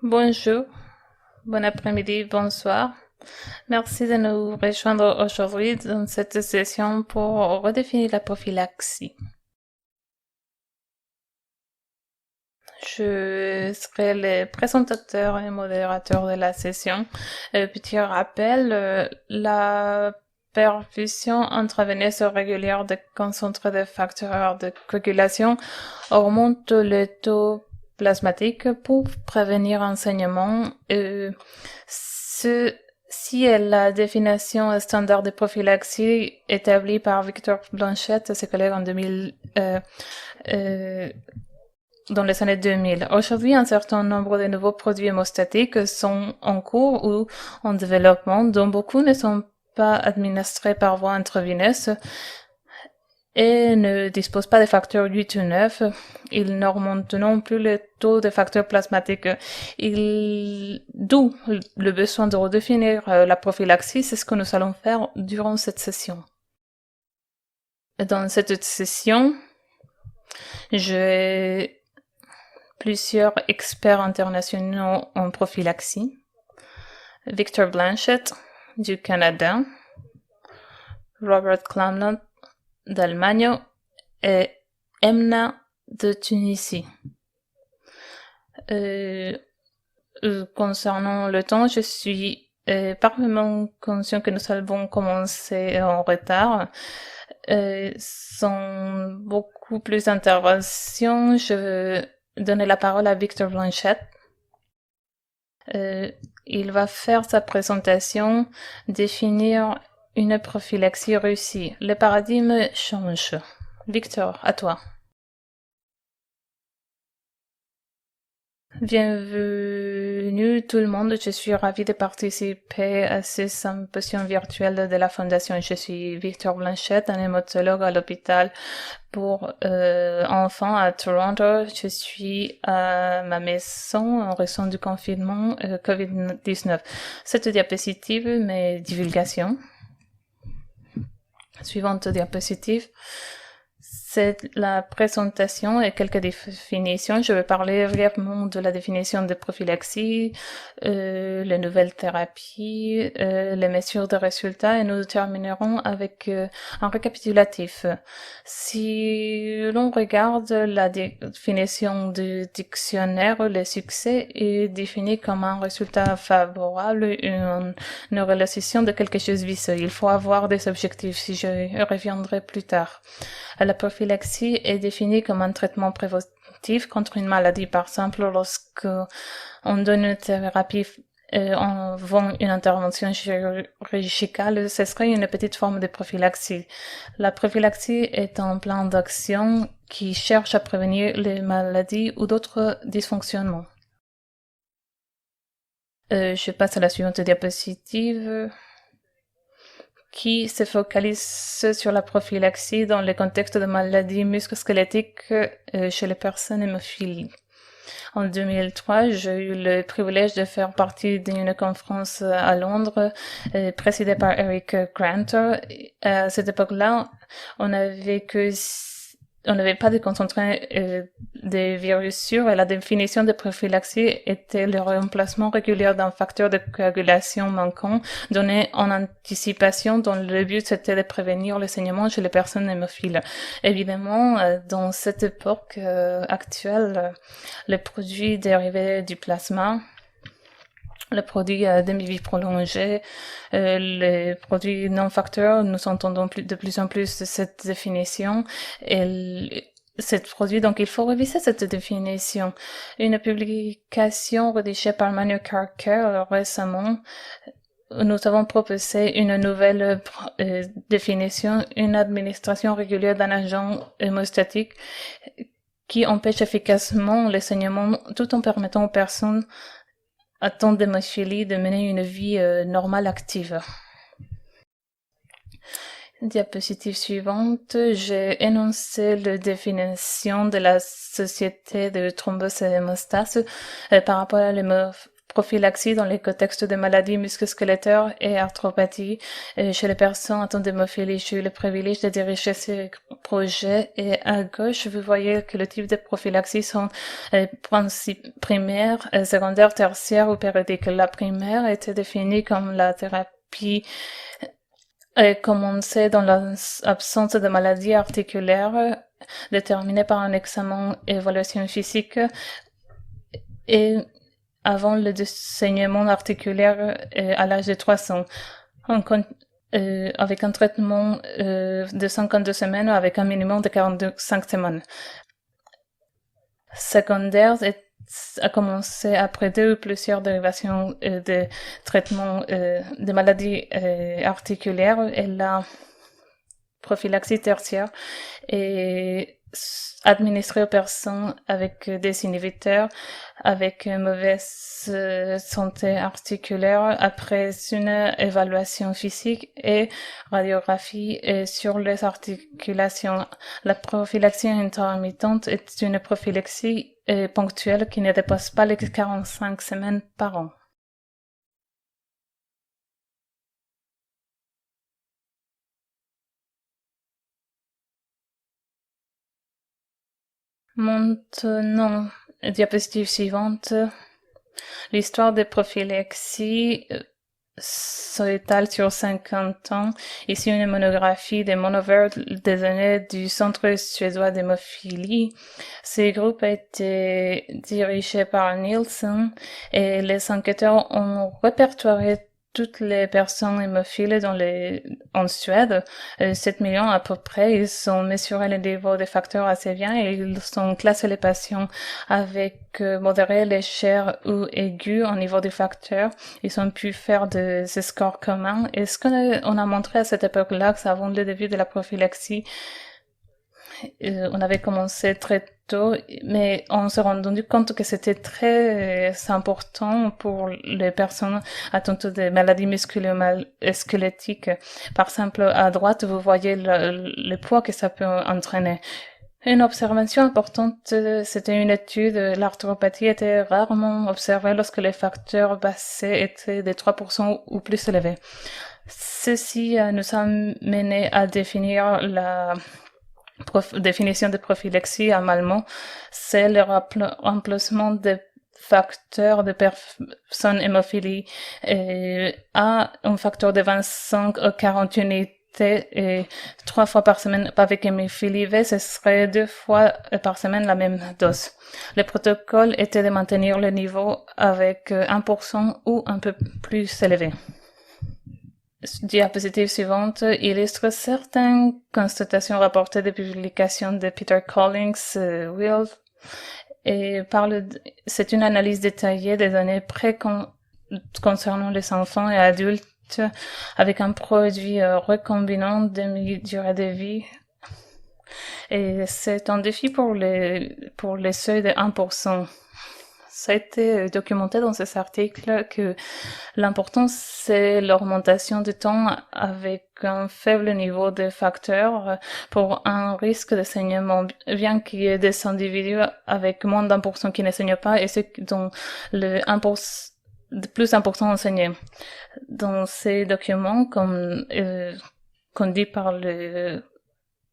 Bonjour, bon après-midi, bonsoir. Merci de nous rejoindre aujourd'hui dans cette session pour redéfinir la prophylaxie. Je serai le présentateur et modérateur de la session. Petit rappel, la perfusion intraveineuse régulière de concentré de facteurs de coagulation augmente le taux plasmatique pour prévenir un saignement. Si la définition standard de prophylaxie établie par Victor Blanchette et ses collègues en 2000, dans les années 2000. Aujourd'hui, un certain nombre de nouveaux produits hémostatiques sont en cours ou en développement, dont beaucoup ne sont pas administrés par voie intraveineuse et ne disposent pas de facteurs 8 ou 9. Ils n'augmentent non plus le taux de facteurs plasmatiques. D'où le besoin de redéfinir la prophylaxie, c'est ce que nous allons faire durant cette session. Dans cette session, j'ai plusieurs experts internationaux en prophylaxie. Victor Blanchette du Canada, Robert Klamlott d'Allemagne et Emna de Tunisie. Concernant le temps, je suis parfaitement conscient que nous allons commencer en retard. Sans beaucoup plus d'interventions, je veux donner la parole à Victor Blanchette. Il va faire sa présentation, définir une prophylaxie réussie. Le paradigme change. Victor, à toi. Bienvenue tout le monde, je suis ravie de participer à ce symposium virtuel de la Fondation. Je suis Victor Blanchette, un hématologue à l'hôpital pour enfants à Toronto. Je suis à ma maison en raison du confinement COVID-19. Cette diapositive, mes divulgations. Suivante diapositive. C'est la présentation et quelques définitions. Je vais parler brièvement de la définition de prophylaxie, les nouvelles thérapies, les mesures de résultats et nous terminerons avec un récapitulatif. Si l'on regarde la définition du dictionnaire, le succès est défini comme un résultat favorable, une réalisation de quelque chose vicieux. Il faut avoir des objectifs, si je reviendrai plus tard. La prophylaxie est définie comme un traitement préventif contre une maladie. Par exemple, lorsque on donne une thérapie, on vend une intervention chirurgicale, ce serait une petite forme de prophylaxie. La prophylaxie est un plan d'action qui cherche à prévenir les maladies ou d'autres dysfonctionnements. Je passe à la suivante diapositive, qui se focalise sur la prophylaxie dans le contexte de maladies musculosquelettiques chez les personnes hémophiles. En 2003, j'ai eu le privilège de faire partie d'une conférence à Londres, présidée par Eric Granter. À cette époque-là, on n'avait pas de concentré des virus sûrs et la définition de prophylaxie était le remplacement régulier d'un facteur de coagulation manquant donné en anticipation dont le but c'était de prévenir le saignement chez les personnes hémophiles. Évidemment, dans cette époque actuelle, les produits dérivés du plasma, les produits demi-vie prolongée, les produits non-facteurs, nous entendons de plus en plus de cette définition et cette produit, donc il faut réviser cette définition. Une publication rédigée par Manu Carker récemment, nous avons proposé une nouvelle définition, une administration régulière d'un agent hémostatique qui empêche efficacement les saignements tout en permettant aux personnes atteintes d'hémophilie de mener une vie normale active. Diapositive suivante, j'ai énoncé la définition de la société de thrombose et hémostase par rapport à prophylaxie dans les contextes de maladies musculosquelettaires et arthropathie. Chez les personnes atteintes d'hémophilie, j'ai eu le privilège de diriger ces projets. Et à gauche, vous voyez que le type de prophylaxie sont primaire, secondaire, tertiaire ou périodique. La primaire était définie comme la thérapie commencée dans l'absence de maladies articulaires déterminée par un examen et évaluation physique et avant le saignement articulaire à l'âge de 300, avec un traitement de 52 semaines avec un minimum de 45 semaines. Secondaire a commencé après 2 ou plusieurs dérivations de traitements de maladies articulaires et la prophylaxie tertiaire est administrée aux personnes avec des inhibiteurs avec une mauvaise santé articulaire après une évaluation physique et radiographie sur les articulations. La prophylaxie intermittente est une prophylaxie ponctuelle qui ne dépasse pas les 45 semaines par an. Maintenant, diapositive suivante. L'histoire des prophylaxies s'étale sur 50 ans. Ici, une monographie des Monover des années du Centre suédois d'hémophilie. Ce groupe a été dirigé par Nielsen et les enquêteurs ont répertorié toutes les personnes hémophiles en Suède, 7 millions à peu près. Ils ont mesuré le niveau des facteurs assez bien et ils ont classé les patients avec modéré, léger ou aigu au niveau des facteurs. Ils ont pu faire des scores communs. Et ce qu'on a montré à cette époque-là, que avant le début de la prophylaxie, on avait commencé très tôt, mais on s'est rendu compte que c'était très important pour les personnes atteintes de maladies musculo-squelettiques. Par exemple, à droite, vous voyez le poids que ça peut entraîner. Une observation importante, c'était une étude. L'arthropathie était rarement observée lorsque les facteurs basés étaient de 3% ou plus élevés. Ceci nous a mené à définir la définition de prophylaxie en allemand. C'est le remplacement des facteurs de personnes hémophilie à un facteur de 25 ou 40 unités et 3 fois par semaine avec hémophilie V, ce serait 2 fois par semaine la même dose. Le protocole était de maintenir le niveau avec 1% ou un peu plus élevé. Diapositive suivante illustre certaines constatations rapportées des publications de Peter Collins, Will, et c'est une analyse détaillée des données concernant les enfants et adultes avec un produit recombinant demi-durée de vie. Et c'est un défi pour les seuils de 1%. Ça a été documenté dans ces articles que l'important, c'est l'augmentation du temps avec un faible niveau de facteurs pour un risque de saignement, bien qu'il y ait des individus avec moins d'1% qui ne saignent pas et ceux dont le 1% de plus important enseigné. Dans ces documents, comme qu'on dit par le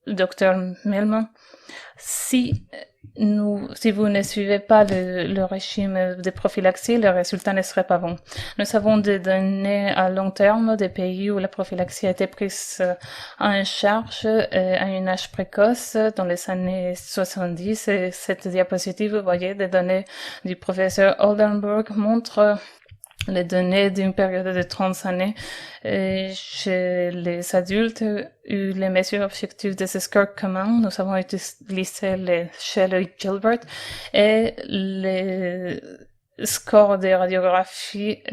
docteur Melman, si vous ne suivez pas le régime de prophylaxie, le résultat ne serait pas bon. Nous avons des données à long terme des pays où la prophylaxie a été prise en charge à un âge précoce dans les années 70. Et cette diapositive, vous voyez, des données du professeur Oldenburg montrent les données d'une période de 30 années chez les adultes où les mesures objectives des scores communs, nous avons utilisé les Shelley-Gilbert et les scores de radiographie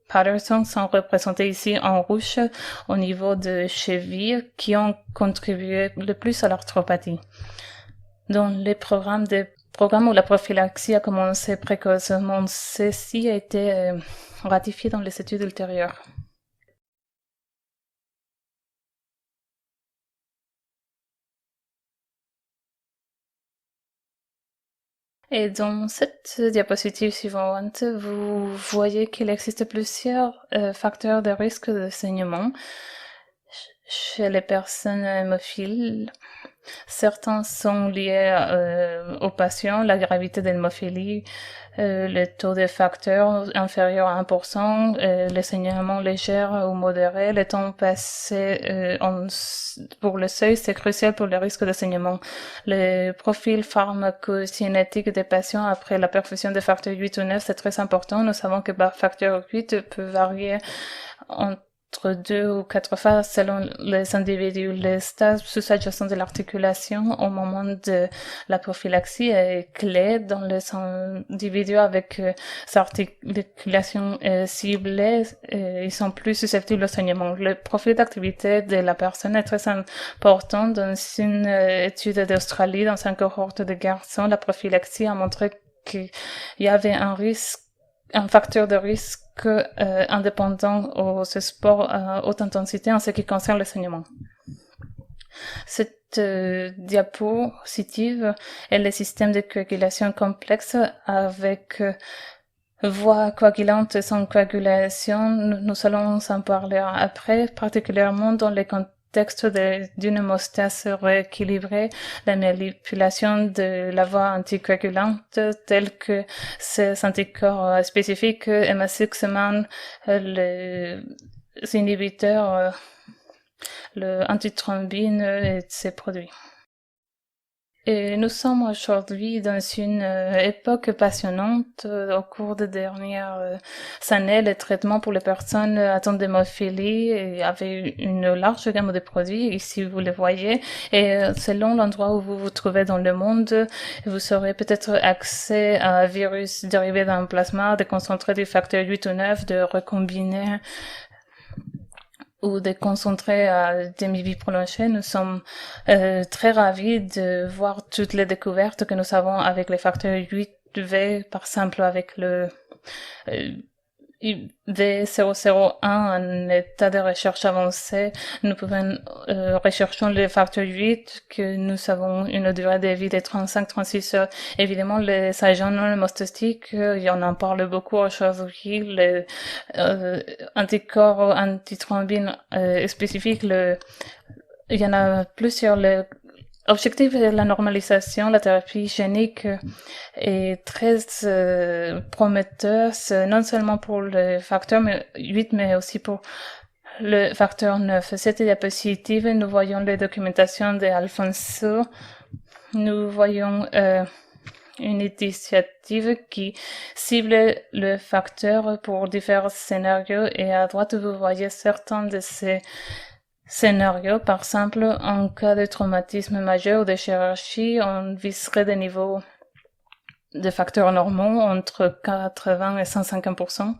Patterson sont représentés ici en rouge au niveau de chevilles qui ont contribué le plus à l'arthropathie. Dans les programmes où la prophylaxie a commencé précocement, ceci a été ratifié dans les études ultérieures. Et dans cette diapositive suivante, vous voyez qu'il existe plusieurs facteurs de risque de saignement chez les personnes hémophiles. Certains sont liés aux patients, la gravité de l'hémophilie, le taux de facteurs inférieur à 1%, les saignements légers ou modérés, le temps passé pour le seuil, c'est crucial pour le risque de saignement. Le profil pharmacocinétique des patients après la perfusion de facteurs 8 ou 9, c'est très important. Nous savons que facteur 8 peut varier entre 2 ou 4 fois selon les individus. Le stade sous-adjacent de l'articulation au moment de la prophylaxie est clé dans les individus avec ces articulations ciblées. Ils sont plus susceptibles au saignement. Le profil d'activité de la personne est très important. Dans une étude d'Australie, dans une cohorte de garçons, la prophylaxie a montré qu'il y avait un facteur de risque indépendant au sport à haute intensité en ce qui concerne le saignement. Cette diapositive est le système de coagulation complexe avec voie coagulante et sans coagulation. Nous allons en parler après, particulièrement dans les contexte d'une hémostase rééquilibrée, la manipulation de la voie anticoagulante telle que ces anticorps spécifiques, MSX-man, les inhibiteurs, le antithrombine et ses produits. Et nous sommes aujourd'hui dans une époque passionnante. Au cours des dernières années, les traitements pour les personnes atteintes d'hémophilie avaient une large gamme de produits. Ici, vous les voyez. Et selon l'endroit où vous vous trouvez dans le monde, vous aurez peut-être accès à un virus dérivé d'un plasma, de concentrer du facteur 8 ou 9, de recombiner ou de concentrer à demi-vie prolongée. Nous sommes très ravis de voir toutes les découvertes que nous avons avec les facteurs 8V, par exemple avec le V001 en état de recherche avancée. Nous pouvons rechercher le facteur 8 que nous avons une durée de vie de 35-36 heures. Évidemment, les agents non hémostatiques, on en parle beaucoup aujourd'hui. Les anticorps antithrombine spécifiques, il y en a plusieurs. L'objectif de la normalisation, la thérapie génique est très prometteuse, non seulement pour le facteur 8, mais aussi pour le facteur 9. Cette diapositive, nous voyons les documentations d'Alfonso. Nous voyons une initiative qui cible le facteur pour différents scénarios, et à droite, vous voyez certains de ces scénario, par exemple, en cas de traumatisme majeur ou de chirurgie, on viserait des niveaux de facteurs normaux entre 80 et 150%.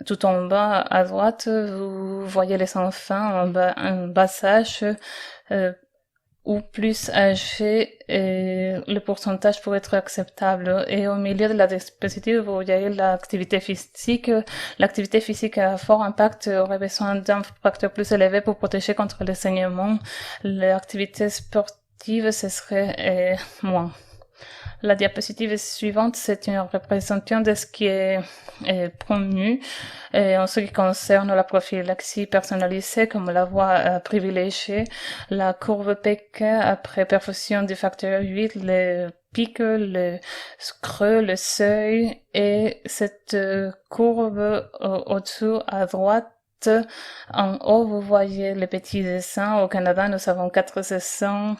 Tout en bas à droite, vous voyez les enfants en bas âge ou plus âgés, et le pourcentage pourrait être acceptable. Et au milieu de la diapositive, vous voyez l'activité physique. L'activité physique a fort impact, aurait besoin d'un facteur plus élevé pour protéger contre les saignements. L'activité sportive, ce serait moins. La diapositive suivante, c'est une représentation de ce qui est promu en ce qui concerne la prophylaxie personnalisée comme la voie privilégiée. La courbe PK après perfusion du facteur 8, le pic, le creux, le seuil, et cette courbe au-dessous à droite. En haut, vous voyez les petits dessins. Au Canada, nous avons 4 dessins.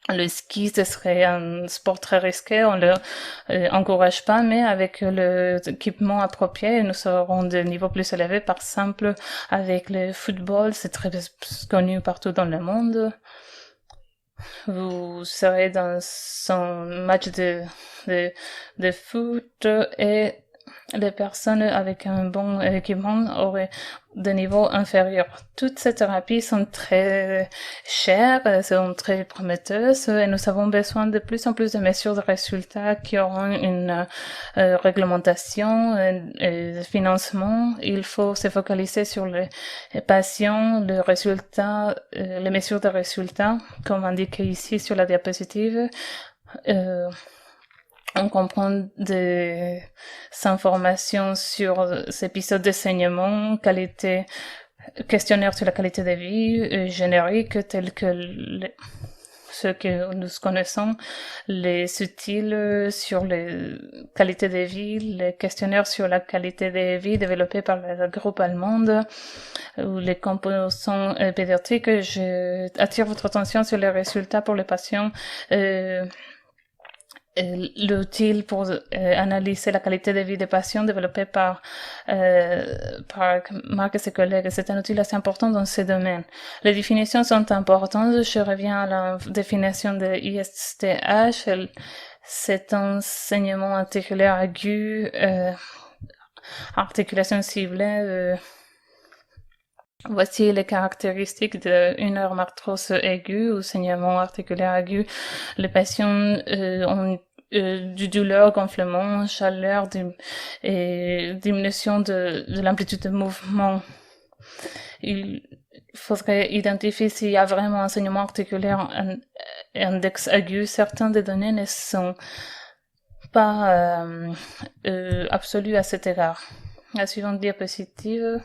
Le ski, ce serait un sport très risqué, on le encourage pas, mais avec l'équipement approprié, nous aurons des niveaux plus élevés. Par exemple, avec le football, c'est très connu partout dans le monde. Vous serez dans un match de foot et les personnes avec un bon équipement auraient des niveaux inférieurs. Toutes ces thérapies sont très chères, sont très prometteuses, et nous avons besoin de plus en plus de mesures de résultats qui auront une réglementation et financement. Il faut se focaliser sur les patients, les résultats, les mesures de résultats, comme indiqué ici sur la diapositive. On comprend des informations sur ces épisodes d'enseignement, questionnaire sur la qualité de vie, générique, tels que ceux que nous connaissons, les utiles sur les qualités de vie, les questionnaires sur la qualité de vie développés par le groupe allemand, ou les composants pédiatriques. Je attire votre attention sur les résultats pour les patients. L'outil pour analyser la qualité de vie des patients développé par Marc et ses collègues. C'est un outil assez important dans ce domaine. Les définitions sont importantes. Je reviens à la définition de ISTH. C'est enseignement articulaire aigu, articulation ciblée. Voici les caractéristiques d'une heure-arthrose aiguë ou saignement articulaire aigu. Les patients ont du douleur, gonflement, chaleur et diminution de l'amplitude de mouvement. Il faudrait identifier s'il y a vraiment un saignement articulaire index aigu. Certaines des données ne sont pas absolues à cet égard. La suivante diapositive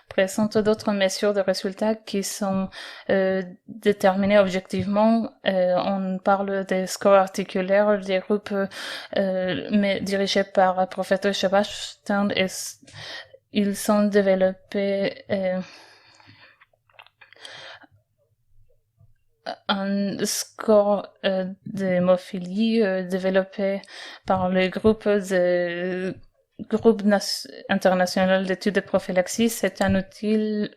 présente d'autres mesures de résultats qui sont déterminées objectivement. On parle des scores articulaires des groupes mais dirigés par le professeur Sebastian et ils sont développés un score d'hémophilie développé par le groupe international d'études de prophylaxie. C'est un outil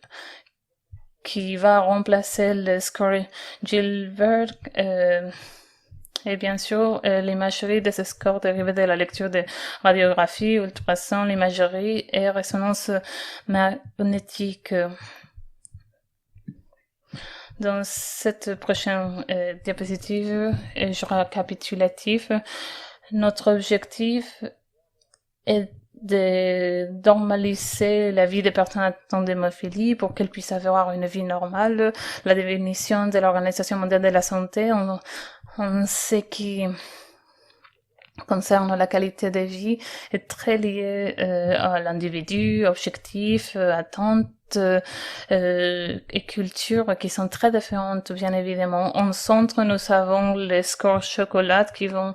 qui va remplacer le score Gilbert et bien sûr l'imagerie de ce score dérivé de la lecture de radiographie, ultrason, l'imagerie et résonance magnétique. Dans cette prochaine diapositive, je récapitulatif, notre objectif est de normaliser la vie des personnes atteintes d'hémophilie pour qu'elles puissent avoir une vie normale. La définition de l'Organisation mondiale de la santé, on sait qu'il concerne la qualité de vie est très liée à l'individu, objectif, attente et culture qui sont très différentes, bien évidemment. En centre, nous avons les scores chocolat qui vont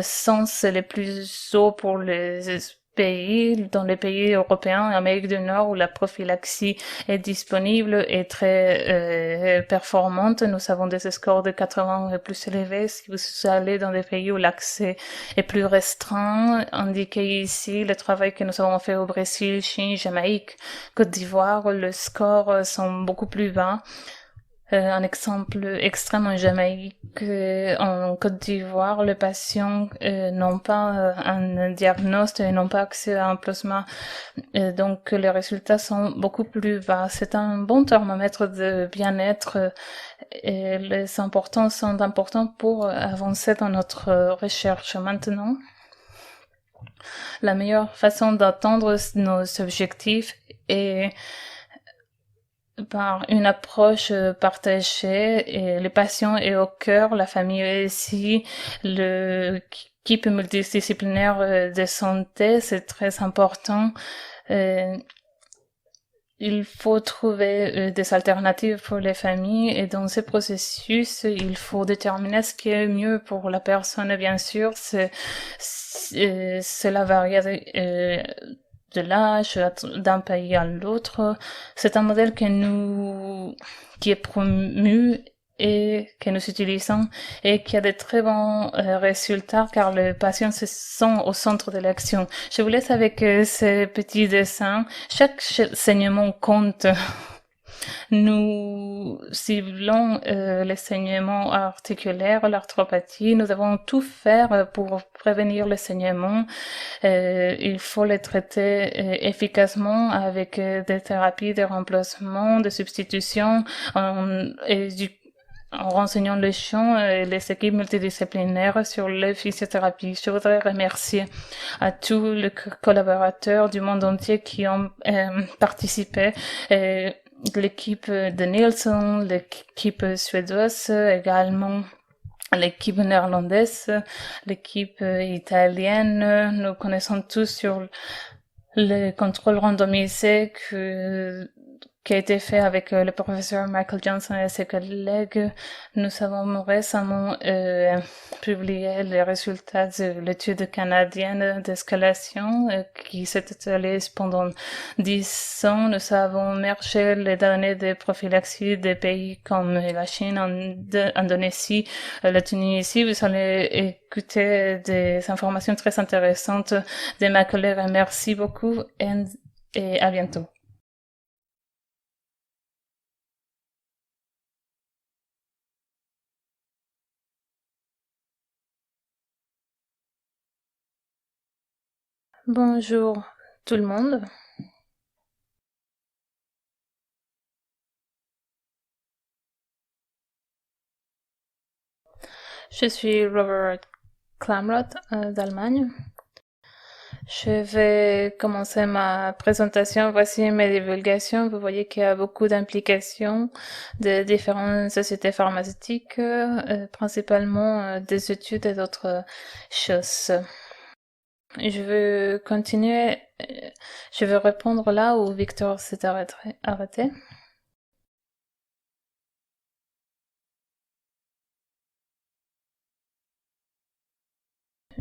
sens les plus hauts pour les pays, dans les pays européens et Amérique du Nord où la prophylaxie est disponible et très performante. Nous avons des scores de 80 et plus élevés. Si vous allez dans des pays où l'accès est plus restreint, indiqué ici le travail que nous avons fait au Brésil, Chine, Jamaïque, Côte d'Ivoire, les scores sont beaucoup plus bas. Un exemple extrême en Jamaïque, en Côte d'Ivoire, les patients n'ont pas un diagnostic et n'ont pas accès à un plasma, donc les résultats sont beaucoup plus bas. C'est un bon thermomètre de bien-être et les importances sont importants pour avancer dans notre recherche. Maintenant, la meilleure façon d'atteindre nos objectifs est par une approche partagée et le patient est au cœur, la famille est ici, l'équipe multidisciplinaire de santé, c'est très important. Il faut trouver des alternatives pour les familles et dans ce processus, il faut déterminer ce qui est mieux pour la personne. Bien sûr, cela varie de l'âge d'un pays à l'autre. C'est un modèle qui est promu et que nous utilisons et qui a de très bons résultats car les patients se sont au centre de l'action. Je vous laisse avec ces petits dessins. Chaque saignement compte. Nous ciblons les saignements articulaires, l'arthropathie. Nous devons tout faire pour prévenir les saignements. Il faut les traiter efficacement avec des thérapies de remplacement, de substitution en renseignant les champs et les équipes multidisciplinaires sur les physiothérapies. Je voudrais remercier à tous les collaborateurs du monde entier qui ont participé. L'équipe de Nielsen, l'équipe suédoise également, l'équipe néerlandaise, l'équipe italienne. Nous connaissons tous sur le contrôle randomisé qui a été fait avec le professeur Michael Johnson et ses collègues. Nous avons récemment publié les résultats de l'étude canadienne d'escalation qui s'est étalée pendant 10 ans. Nous avons mergé les données de prophylaxie des pays comme la Chine, l'Indonésie, la Tunisie. Vous allez écouter des informations très intéressantes de ma collègue. Merci beaucoup et à bientôt. Bonjour tout le monde. Je suis Robert Klamroth d'Allemagne. Je vais commencer ma présentation. Voici mes divulgations. Vous voyez qu'il y a beaucoup d'implications de différentes sociétés pharmaceutiques, principalement des études et d'autres choses. Je veux continuer. Je veux répondre là où Victor s'est arrêté.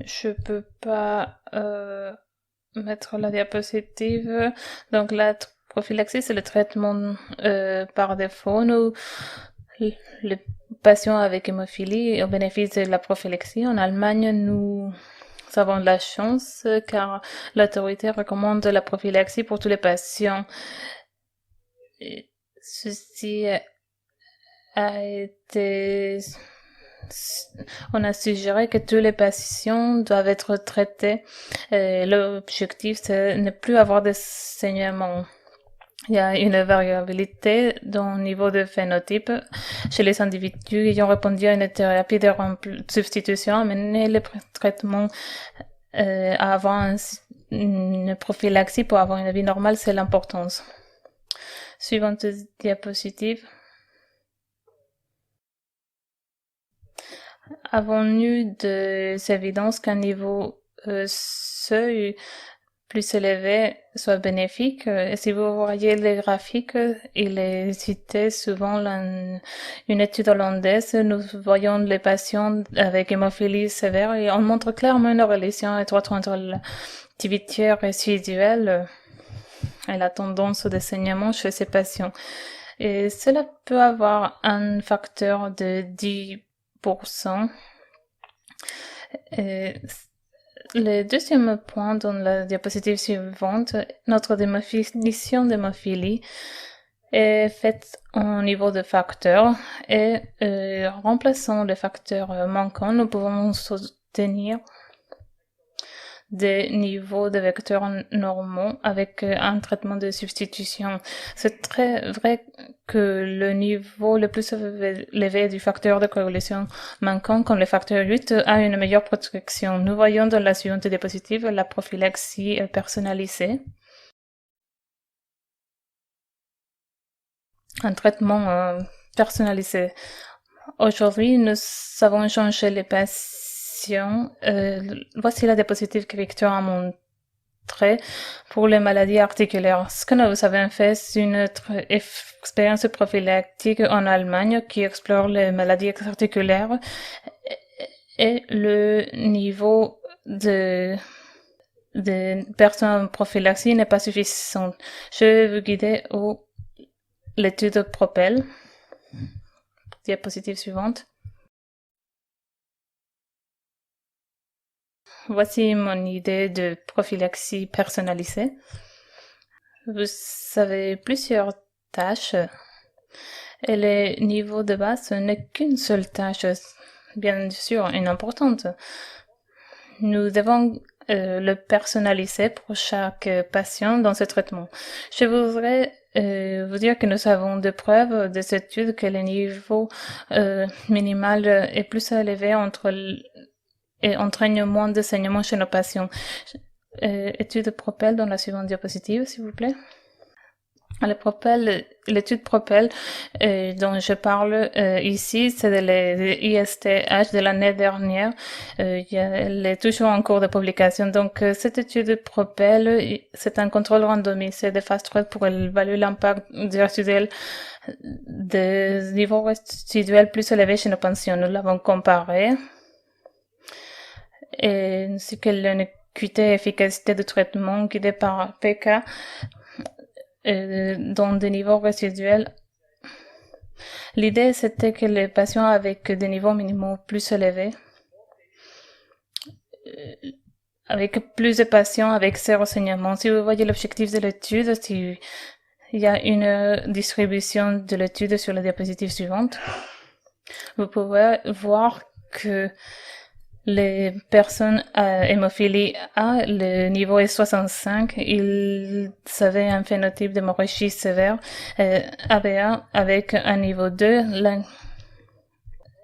Je peux pas mettre la diapositive. Donc la prophylaxie, c'est le traitement par défaut. Nous, les patients avec hémophilie au bénéfice de la prophylaxie. En Allemagne, nous avons de la chance car l'autorité recommande la prophylaxie pour tous les patients. Et ceci a été... On a suggéré que tous les patients doivent être traités. L'objectif, c'est ne plus avoir de saignement. Il y a une variabilité dans le niveau de phénotype chez les individus ayant répondu à une thérapie de substitution, amener le traitement avant une prophylaxie pour avoir une vie normale, c'est l'importance. Suivante diapositive. Avons-nous des évidences qu'un niveau seuil plus élevé soit bénéfique? Et si vous voyez les graphiques, il est cité souvent une étude hollandaise. Nous voyons les patients avec hémophilie sévère et on montre clairement une relation étroite entre l'activité résiduelle et la tendance de saignement chez ces patients. Et cela peut avoir un facteur de 10%. Et le deuxième point dans la diapositive suivante, notre définition d'hémophilie est faite au niveau de facteurs et remplaçant les facteurs manquants, nous pouvons soutenir des niveaux de vecteurs normaux avec un traitement de substitution. C'est très vrai que le niveau le plus élevé du facteur de coagulation manquant, comme le facteur 8, a une meilleure protection. Nous voyons dans la suivante diapositive la prophylaxie personnalisée. Un traitement personnalisé. Aujourd'hui, nous avons changé les patients. Voici la diapositive que Victor a montrée pour les maladies articulaires. Ce que nous avons fait, c'est une expérience prophylactique en Allemagne qui explore les maladies articulaires et le niveau de personnes en prophylaxie n'est pas suffisant. Je vais vous guider au l'étude Propel. Diapositive suivante. Voici mon idée de prophylaxie personnalisée. Vous avez plusieurs tâches et le niveau de base n'est qu'une seule tâche, bien sûr, une importante. Nous devons le personnaliser pour chaque patient dans ce traitement. Je voudrais vous dire que nous avons des preuves, des études que le niveau minimal est plus élevé et entraîne moins de saignement chez nos patients. Étude Propel dans la suivante diapositive, s'il vous plaît. L'étude Propel dont je parle ici, c'est de l'ISTH de l'année dernière. Elle est toujours en cours de publication. Donc, cette étude Propel, c'est un contrôle randomisé de phase 3 pour évaluer l'impact du résiduel des niveaux résiduels plus élevés chez nos patients. Nous l'avons comparé, ainsi que l'équité et efficacité du traitement guidé par PK dans des niveaux résiduels. L'idée, c'était que les patients avec des niveaux minimaux plus élevés, avec plus de patients avec ces renseignements. Si vous voyez l'objectif de l'étude, il y a une distribution de l'étude sur la diapositive suivante. Vous pouvez voir que les personnes à hémophilie A, le niveau est 65. Ils avaient un phénotype d'hémorragie sévère, ABA, avec un niveau 2.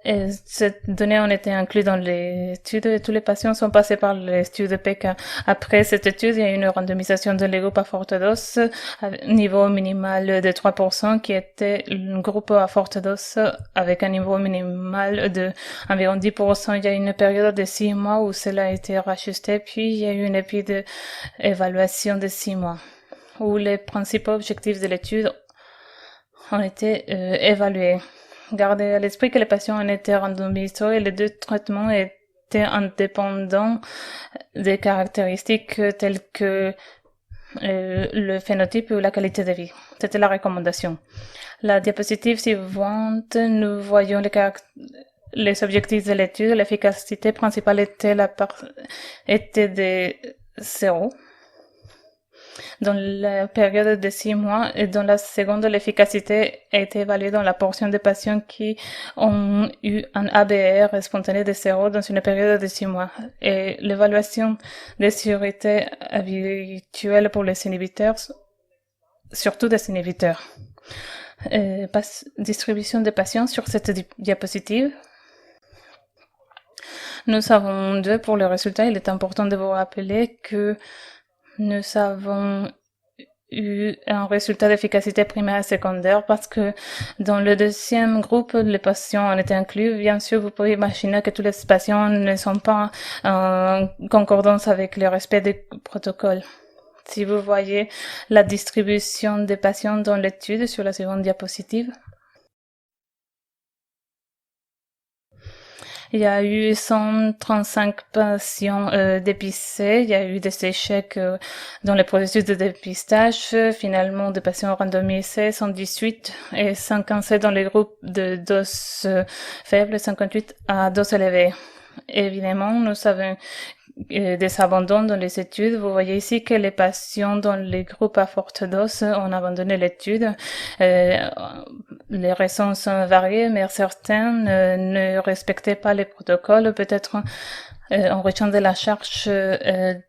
Et cette donnée ont été inclus dans l'étude et tous les patients sont passés par l'étude de PK. Après cette étude, il y a une randomisation de les groupes à forte dose, à niveau minimal de 3%, qui était un groupe à forte dose avec un niveau minimal de environ 10%. Il y a une période de 6 mois où cela a été rajusté, puis il y a eu une évaluation de 6 mois, où les principaux objectifs de l'étude ont été évalués. Gardez à l'esprit que les patients ont été randomisés et les deux traitements étaient indépendants des caractéristiques telles que le phénotype ou la qualité de vie. C'était la recommandation. La diapositive suivante, nous voyons les objectifs de l'étude. L'efficacité principale était de 0. Dans la période de 6 mois et dans la seconde, l'efficacité a été évaluée dans la portion des patients qui ont eu un ABR spontané de 0 dans une période de 6 mois. Et l'évaluation des sûretés habituelles pour les inhibiteurs, surtout des inhibiteurs. Distribution des patients sur cette diapositive. Nous avons deux pour le résultat. Il est important de vous rappeler que nous avons eu un résultat d'efficacité primaire et secondaire parce que dans le deuxième groupe, les patients ont été inclus. Bien sûr, vous pouvez imaginer que tous les patients ne sont pas en concordance avec le respect des protocoles. Si vous voyez la distribution des patients dans l'étude sur la seconde diapositive, il y a eu 135 patients dépistés. Il y a eu des échecs dans le processus de dépistage. Finalement, des patients randomisés, 118 et 57 dans les groupes de doses faibles, 58 à doses élevées. Évidemment, nous avons des abandons dans les études. Vous voyez ici que les patients dans les groupes à forte dose ont abandonné l'étude. Les raisons sont variées, mais certains ne respectaient pas les protocoles. Peut-être en raison de la charge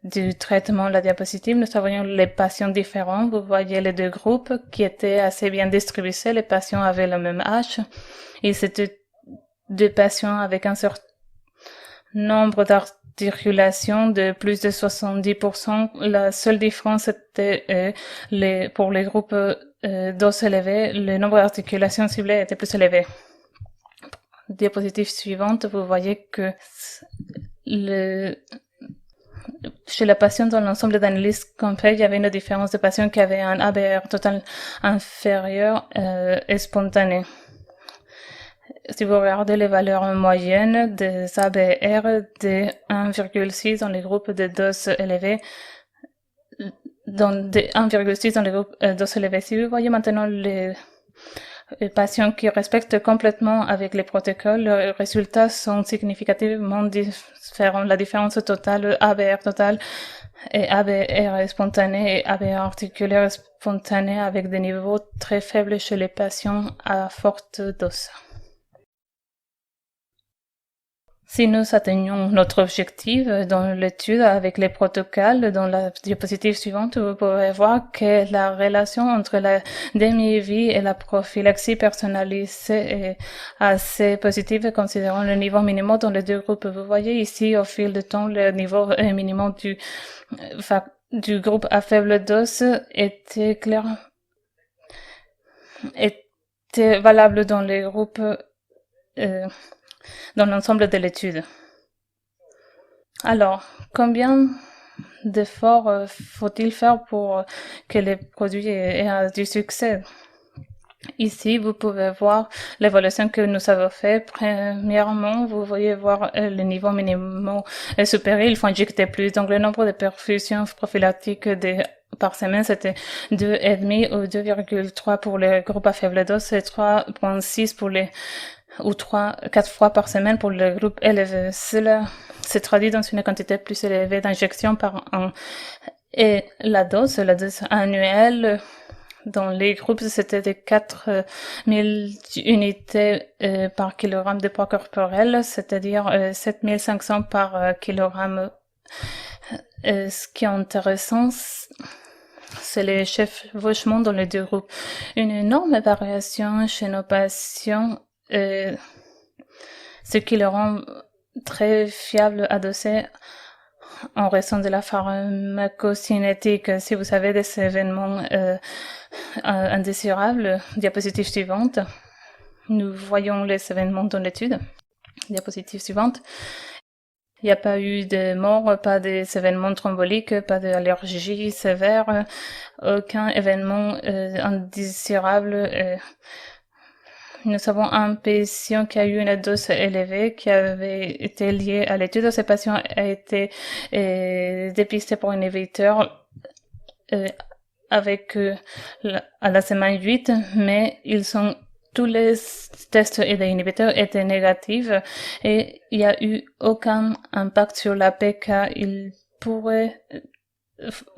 du traitement de la diapositive, nous avions les patients différents. Vous voyez les deux groupes qui étaient assez bien distribués. Les patients avaient le même âge. Et c'était deux patients avec un certain nombre d'articulations de plus de 70%. La seule différence était pour les groupes doses élevées, le nombre d'articulations ciblées était plus élevé. Diapositive suivante, vous voyez que chez la patient dans l'ensemble d'analyses complètes, il y avait une différence de patients qui avaient un ABR total inférieur et spontané. Si vous regardez les valeurs moyennes des ABR de 1,6 dans les groupes de doses élevées, de 1,6 dans les groupes de doses élevées, si vous voyez maintenant les patients qui respectent complètement avec les protocoles, les résultats sont significativement différents. La différence totale, ABR total et ABR spontané et ABR articulaire spontané avec des niveaux très faibles chez les patients à forte dose. Si nous atteignons notre objectif dans l'étude avec les protocoles, dans la diapositive suivante, vous pouvez voir que la relation entre la demi-vie et la prophylaxie personnalisée est assez positive considérant le niveau minimum dans les deux groupes. Vous voyez ici au fil du temps le niveau minimum du groupe à faible dose était clairement était valable dans les groupes, dans l'ensemble de l'étude. Alors, combien d'efforts faut-il faire pour que les produits aient du succès? Ici, vous pouvez voir l'évaluation que nous avons fait. Premièrement, vous voyez voir le niveau minimum supérieur. Il faut injecter plus. Donc, le nombre de perfusions prophylactiques par semaine, c'était 2,5 ou 2,3 pour les groupes à faible dose et 3,6 pour les, ou 4 fois par semaine pour le groupe élevé. Cela se traduit dans une quantité plus élevée d'injections par an. Et la dose annuelle, dans les groupes, c'était de 4000 unités par kilogramme de poids corporel, c'est-à-dire 7500 par kilogramme. Ce qui est intéressant, c'est les chevauchements dans les deux groupes. Une énorme variation chez nos patients, ce qui le rend très fiable adossé en raison de la pharmacocinétique. Si vous avez des événements indésirables, diapositive suivante. Nous voyons les événements dans l'étude. Diapositive suivante. Il n'y a pas eu de mort, pas d'événements thromboliques, pas d'allergie sévère, aucun événement indésirable. Nous avons un patient qui a eu une dose élevée qui avait été liée à l'étude. Ce patient a été dépisté pour un inhibiteur à la semaine 8, mais tous les tests et les inhibiteurs étaient négatifs et il n'y a eu aucun impact sur la PK. Il pourrait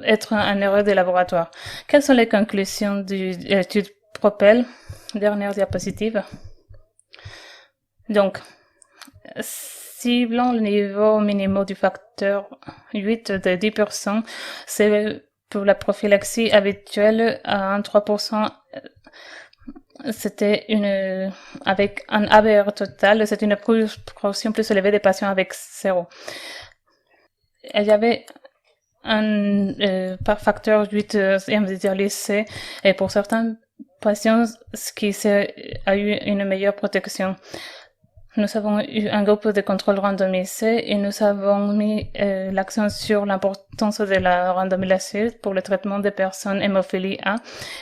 être une erreur de laboratoire. Quelles sont les conclusions de l'étude Propel? Dernière diapositive. Donc, ciblant le niveau minimum du facteur 8 de 10%, c'est pour la prophylaxie habituelle à 3%. C'était avec un ABR total, c'est une proportion plus élevée des patients avec 0. Il y avait par facteur 8 lycée, et pour certains patients, ce qui a eu une meilleure protection. Nous avons eu un groupe de contrôle randomisé et nous avons mis l'accent sur l'importance de la randomisation pour le traitement des personnes hémophilie A.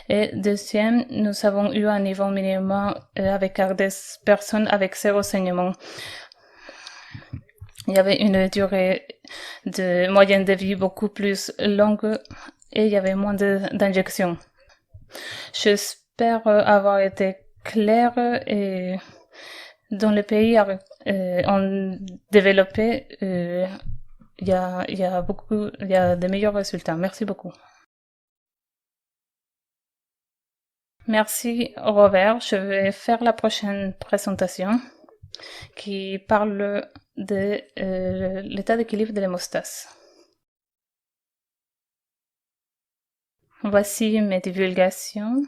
Et deuxième, nous avons eu un niveau minimum avec des personnes avec 0 saignement. Il y avait une durée de moyenne de vie beaucoup plus longue et il y avait moins d'injections. J'espère avoir été clair et dans les pays en développé, il y a de meilleurs résultats. Merci beaucoup. Merci Robert. Je vais faire la prochaine présentation qui parle de l'état d'équilibre de l'hémostase. Voici mes divulgations.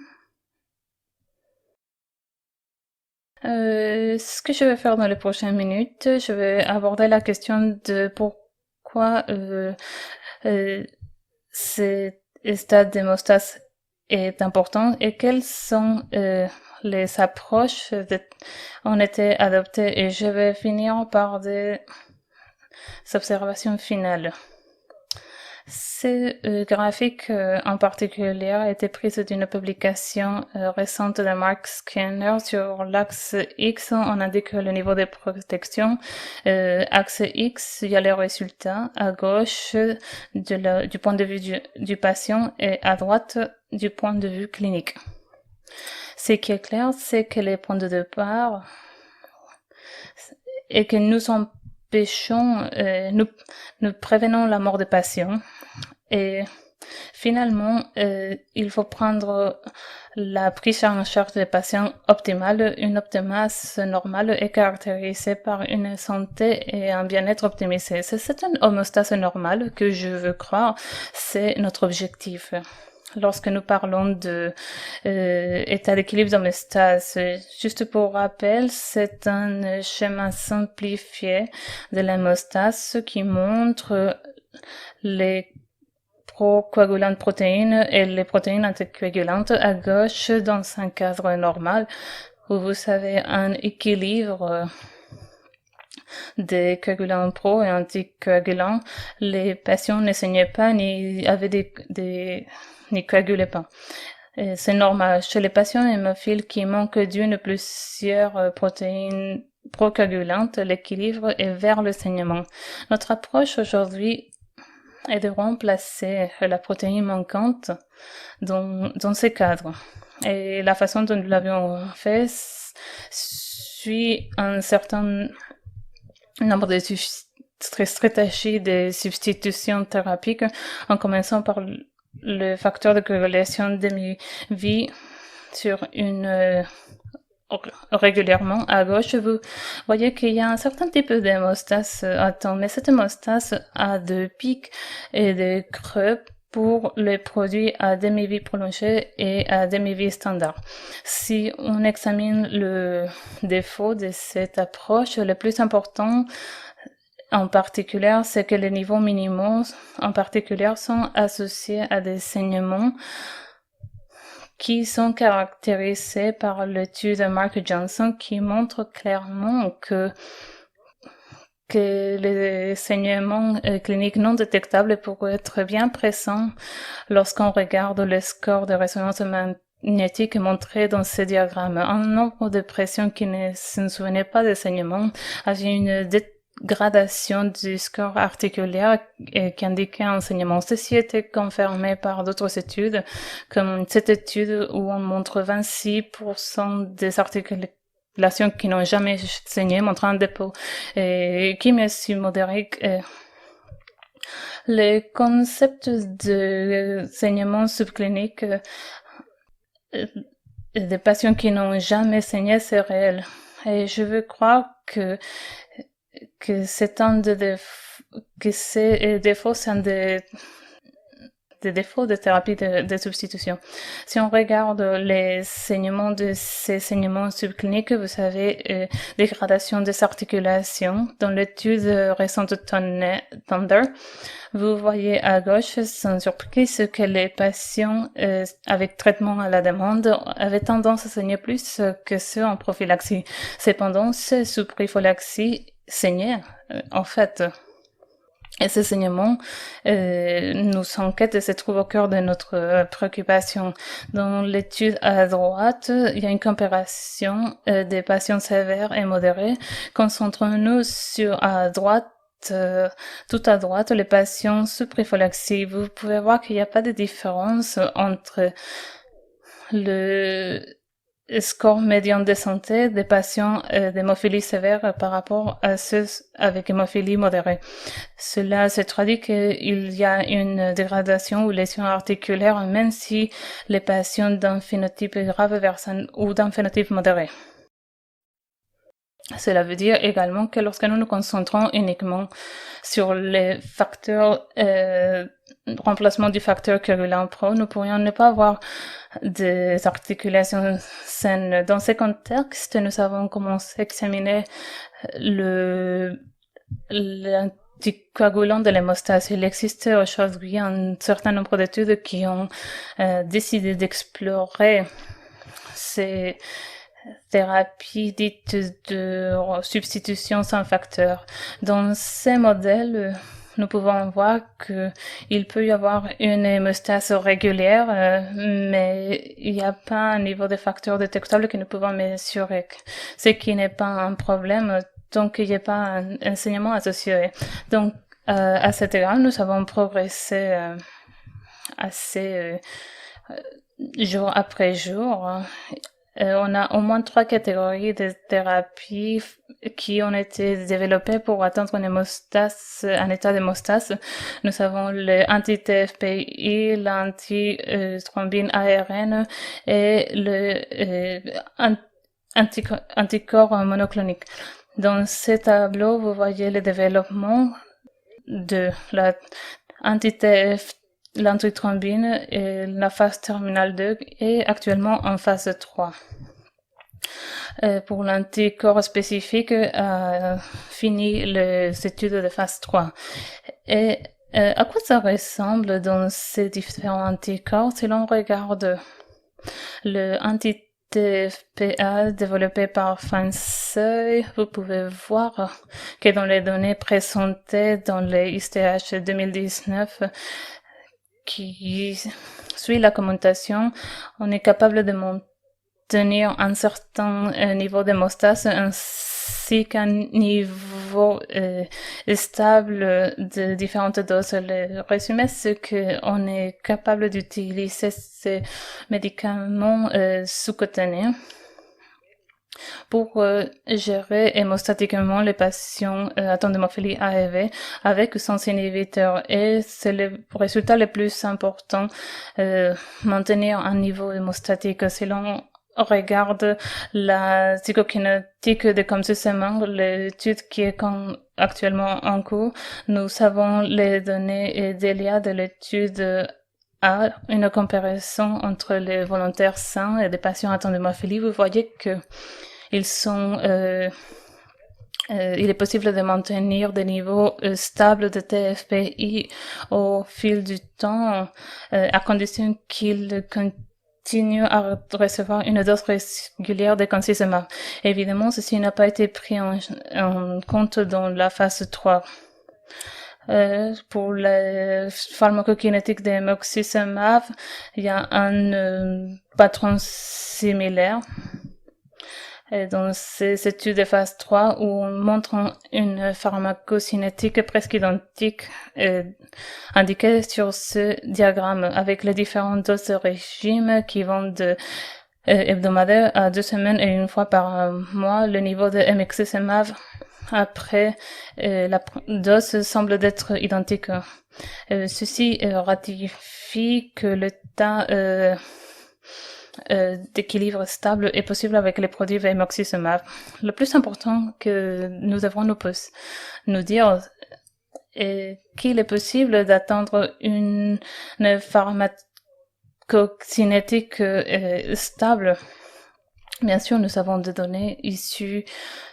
Ce que je vais faire dans les prochaines minutes, je vais aborder la question de pourquoi ce stade d'hémostase est important et quelles sont les approches ont été adoptées, et je vais finir par des observations finales. Ce graphique en particulier a été pris d'une publication récente de Mark Skinner. Sur l'axe X, on indique le niveau de protection. Axe X, il y a les résultats. À gauche, du point de vue du patient, et à droite, du point de vue clinique. Ce qui est clair, c'est que les points de départ et que nous empêchons, nous prévenons la mort des patients. Et finalement, il faut prendre la prise en charge des patients optimale. Une optimase normale est caractérisée par une santé et un bien-être optimisé. C'est une homostase normale que je veux croire, c'est notre objectif. Lorsque nous parlons de état d'équilibre d'homostase, juste pour rappel, c'est un schéma simplifié de l'homostase qui montre les procoagulantes protéines et les protéines anticoagulantes à gauche dans un cadre normal où vous avez un équilibre des coagulants pro et anticoagulants. Les patients ne saignaient pas ni avaient ni coagulaient pas. C'est normal. Chez les patients hémophiles qui manquent d'une ou plusieurs protéines procoagulantes, l'équilibre est vers le saignement. Notre approche aujourd'hui est de remplacer la protéine manquante dans ces cadres. Et la façon dont nous l'avions fait suit un certain nombre de stratégies de substitution thérapique, en commençant par le facteur de corrélation demi-vie sur une régulièrement à gauche. Vous voyez qu'il y a un certain type d'hémostase à temps, mais cette hémostase a de pics et de creux pour les produits à demi-vie prolongée et à demi-vie standard. Si on examine le défaut de cette approche, le plus important en particulier, c'est que les niveaux minimaux en particulier sont associés à des saignements qui sont caractérisés par l'étude de Mark Johnson qui montre clairement que les saignements cliniques non détectables pourraient être bien présents lorsqu'on regarde le score de résonance magnétique montré dans ce diagramme. Un nombre de patients qui ne se souvenaient pas des saignements avait une dégradation du score articulaire qui indiquait un saignement. Ceci était confirmé par d'autres études, comme cette étude où on montre 26% des articulations qui n'ont jamais saigné, montrant un dépôt qui me suis modéré. Le concept de saignement subclinique des patients qui n'ont jamais saigné, c'est réel. Et je veux croire que c'est un que ces défauts sont des défauts de thérapie de substitution. Si on regarde les saignements de ces saignements subcliniques, vous avez dégradation des articulations. Dans l'étude récente Thunder, vous voyez à gauche, sans surprise, que les patients avec traitement à la demande avaient tendance à saigner plus que ceux en prophylaxie. Cependant, ceux sous prophylaxie saignaient, en fait. Et ces saignements nous enquêtent et se trouvent au cœur de notre préoccupation. Dans l'étude à droite, il y a une comparaison des patients sévères et modérés. Concentrons-nous sur à droite, tout à droite, les patients sous prophylaxie. Vous pouvez voir qu'il n'y a pas de différence entre le score médian de santé des patients d'hémophilie sévère par rapport à ceux avec hémophilie modérée. Cela se traduit qu'il y a une dégradation ou lésion articulaire même si les patients d'un phénotype grave ou d'un phénotype modéré. Cela veut dire également que lorsque nous nous concentrons uniquement sur les facteurs, remplacement du facteur coagulant pro, nous pourrions ne pas avoir des articulations saines. Dans ce contexte, nous avons commencé à examiner l'anticoagulant de l'hémostase. Il existe aujourd'hui un certain nombre d'études qui ont décidé d'explorer ces thérapie dite de substitution sans facteur. Dans ces modèles, nous pouvons voir qu'il peut y avoir une hémostase régulière, mais il n'y a pas un niveau de facteur détectable que nous pouvons mesurer, ce qui n'est pas un problème tant qu'il n'y a pas un enseignement associé. Donc, à cet égard, nous avons progressé assez jour après jour. On a au moins 3 catégories de thérapies qui ont été développées pour atteindre une hémostase, un état d'hémostase. Nous avons l'anti-TFPI, l'anti-thrombine ARN et le anticorps monoclonique. Dans ce tableau, vous voyez le développement de la anti-TFPI, l'antithrombine et la phase terminale 2 est actuellement en phase 3. Pour l'anticorps spécifique, fini les études de phase 3. Et À quoi ça ressemble dans ces différents anticorps si l'on regarde le anti-TFPA développé par Fanseuil? Vous pouvez voir que dans les données présentées dans les ISTH 2019 qui suit la commentation, on est capable de maintenir un certain niveau d'hémostase ainsi qu'un niveau stable de différentes doses. Le résumé, c'est qu'on est capable d'utiliser ces médicaments sous-cutanés pour gérer hémostatiquement les patients atteints d'hémophilie AEV avec ou sans inhibiteur. Et c'est le résultat le plus important, maintenir un niveau hémostatique. Si l'on regarde la psychokinétique de Comsussement, l'étude qui est actuellement en cours, nous avons les données d'Elia de l'étude à une comparaison entre les volontaires sains et des patients atteints d'hémophilie. Vous voyez que ils sont il est possible de maintenir des niveaux stables de TFPI au fil du temps, à condition qu'ils continuent à recevoir une dose régulière de concizumab. Évidemment, ceci n'a pas été pris en compte dans la phase 3. Pour la pharmacokinétique des moxizumab, il y a un patron similaire dans ces études de phase 3 où on montre une pharmacocinétique presque identique indiquée sur ce diagramme avec les différentes doses de régime qui vont de hebdomadaire à 2 semaines et une fois par mois. Le niveau de mxizumab après la dose semble être identique. Ceci ratifie que l'état d'équilibre stable est possible avec les produits Vemoxizumab. Le plus important que nous devons nous dire est qu'il est possible d'atteindre une pharmacocinétique stable. Bien sûr, nous avons des données issues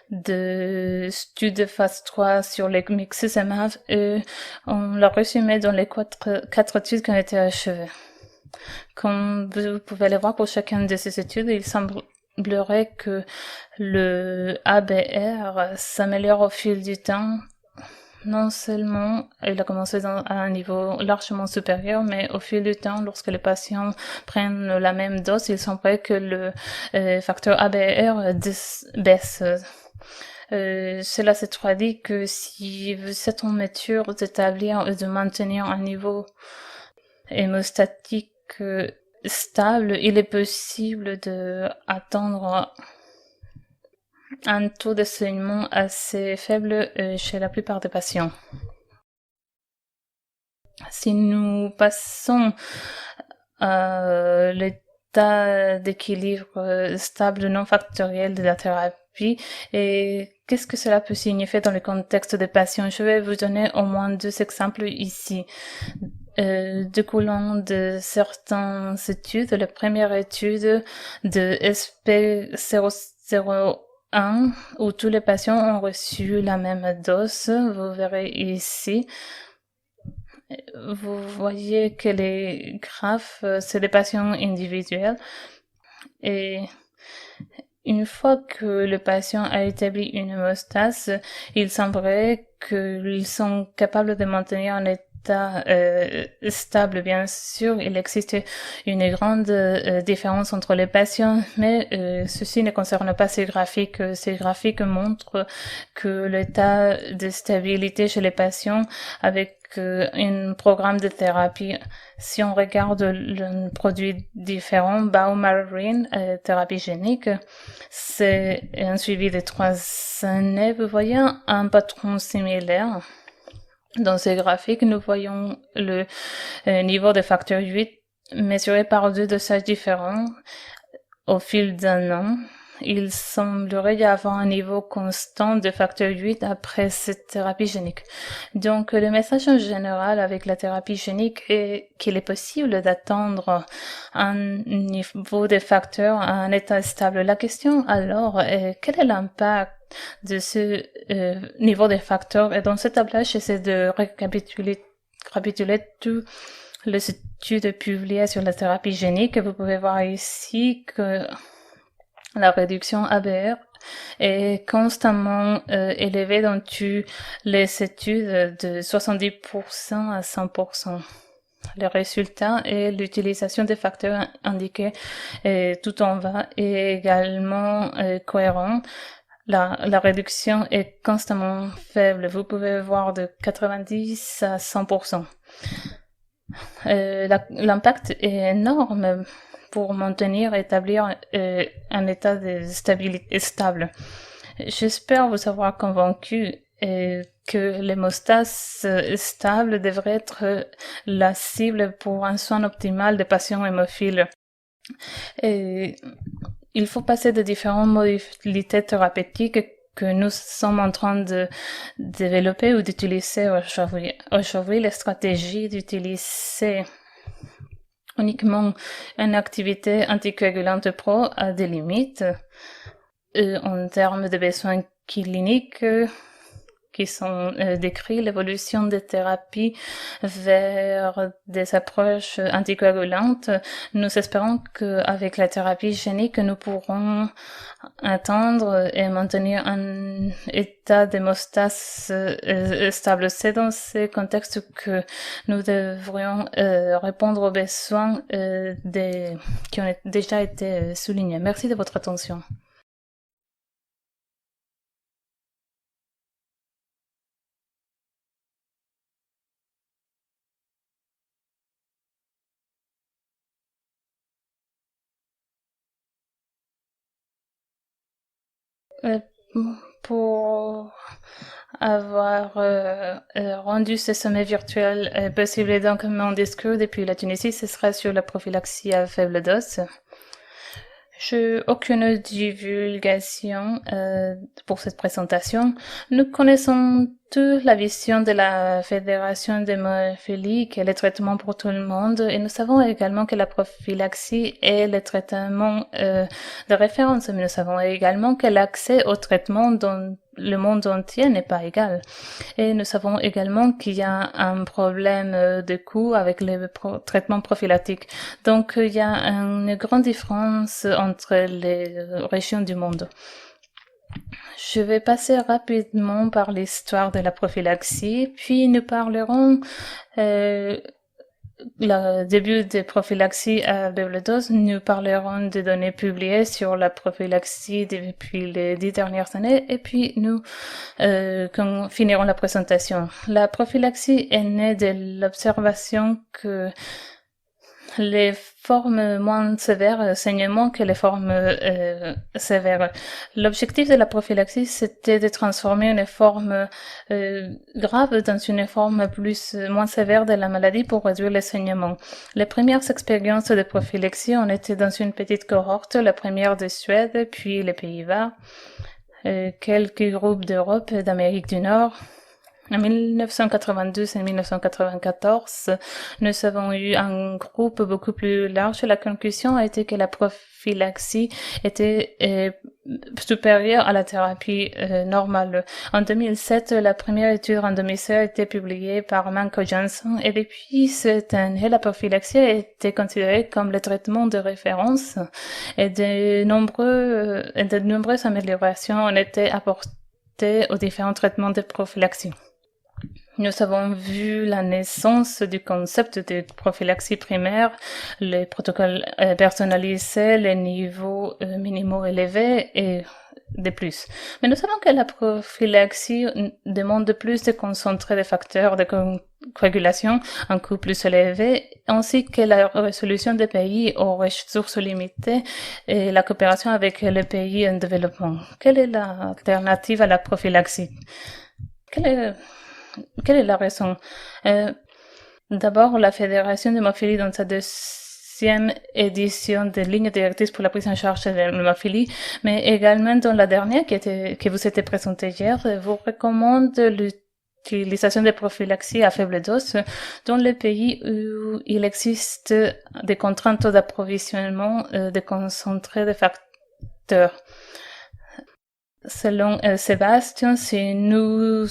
de études de phase 3 sur les mixizumab et on l'a résumé dans les quatre études qui ont été achevées. Comme vous pouvez le voir pour chacune de ces études, il semblerait que le ABR s'améliore au fil du temps. Non seulement il a commencé à un niveau largement supérieur, mais au fil du temps, lorsque les patients prennent la même dose, il semblerait que le facteur ABR baisse. Cela se traduit que si vous êtes en mesure d'établir et de maintenir un niveau hémostatique stable, il est possible d'atteindre un taux de saignement assez faible chez la plupart des patients. Si nous passons à l'état d'équilibre stable non factoriel de la thérapie, et qu'est-ce que cela peut signifier dans le contexte des patients? Je vais vous donner au moins 2 exemples ici. Découlant de certaines études. La première étude de SP001 où tous les patients ont reçu la même dose. Vous verrez ici. Vous voyez que les graphes, c'est des patients individuels. Et une fois que le patient a établi une hémostase, il semblerait qu'ils sont capables de maintenir un état stable. Bien sûr, il existe une grande différence entre les patients, mais ceci ne concerne pas ces graphiques. Ces graphiques montrent que l'état de stabilité chez les patients avec un programme de thérapie. Si on regarde le produit différent, Baumarine, thérapie génique, c'est un suivi de 3 années. Vous voyez un patron similaire. Dans ces graphiques, nous voyons le niveau de facteur 8 mesuré par 2 dosages différents au fil d'un an. Il semblerait y avoir un niveau constant de facteur 8 après cette thérapie génique. Donc, le message en général avec la thérapie génique est qu'il est possible d'atteindre un niveau de facteur à un état stable. La question alors est quel est l'impact de ce niveau de facteurs? Et dans ce tableau, j'essaie de récapituler récapituler tous les études publiées sur la thérapie génique. Vous pouvez voir ici que la réduction ABR est constamment élevée dans toutes les études de 70% à 100%. Le résultat est l'utilisation des facteurs indiqués tout en bas est également cohérent. La réduction est constamment faible. Vous pouvez voir de 90 à 100%. L'impact est énorme pour maintenir et établir un état de stabilité stable. J'espère vous avoir convaincu que l'hémostase stable devrait être la cible pour un soin optimal des patients hémophiles. Et il faut passer de différentes modalités thérapeutiques que nous sommes en train de développer ou d'utiliser aujourd'hui. Aujourd'hui, la stratégie d'utiliser uniquement une activité anticoagulante pro a des limites en termes de besoins cliniques qui sont décrits, l'évolution des thérapies vers des approches anticoagulantes. Nous espérons qu'avec la thérapie génique, nous pourrons atteindre et maintenir un état d'hémostase stable. C'est dans ce contexte que nous devrions répondre aux besoins qui ont déjà été soulignés. Merci de votre attention. Pour avoir rendu ce sommet virtuel possible, donc mon discours depuis la Tunisie, ce sera sur la prophylaxie à faible dose. Je n'ai aucune divulgation pour cette présentation. Nous connaissons toute la vision de la Fédération d'hémophilie, qui est le traitement pour tout le monde, et nous savons également que la prophylaxie est le traitement de référence, mais nous savons également que l'accès au traitement dans le monde entier n'est pas égal. Et nous savons également qu'il y a un problème de coût avec les traitements prophylactiques. Donc, il y a une grande différence entre les régions du monde. Je vais passer rapidement par l'histoire de la prophylaxie, puis nous parlerons le début des prophylaxies à faible dose. Nous parlerons des données publiées sur la prophylaxie depuis les 10 dernières années, et puis nous finirons la présentation. La prophylaxie est née de l'observation que les formes moins sévères saignent moins que les formes sévères. L'objectif de la prophylaxie, c'était de transformer une forme grave dans une forme moins sévère de la maladie pour réduire les saignements. Les premières expériences de prophylaxie ont été dans une petite cohorte, la première de Suède, puis les Pays-Bas, quelques groupes d'Europe et d'Amérique du Nord. En 1992 et 1994, nous avons eu un groupe beaucoup plus large. La conclusion a été que la prophylaxie était supérieure à la thérapie normale. En 2007, la première étude randomisée a été publiée par Manko Johnson, et depuis cette année, la prophylaxie a été considérée comme le traitement de référence, et de nombreuses améliorations ont été apportées aux différents traitements de prophylaxie. Nous avons vu la naissance du concept de prophylaxie primaire, les protocoles personnalisés, les niveaux minimaux élevés et de plus. Mais nous savons que la prophylaxie demande plus de concentrer des facteurs de coagulation, un coût plus élevé, ainsi que la résolution des pays aux ressources limitées et la coopération avec les pays en développement. Quelle est l'alternative à la prophylaxie? Quelle est la raison? D'abord, la Fédération d'hémophilie, dans sa deuxième édition des lignes directrices pour la prise en charge de l'hémophilie, mais également dans la dernière qui vous était présentée hier, vous recommande l'utilisation de prophylaxie à faible dose dans les pays où il existe des contraintes d'approvisionnement de concentrés de facteurs. Selon Sébastien, si nous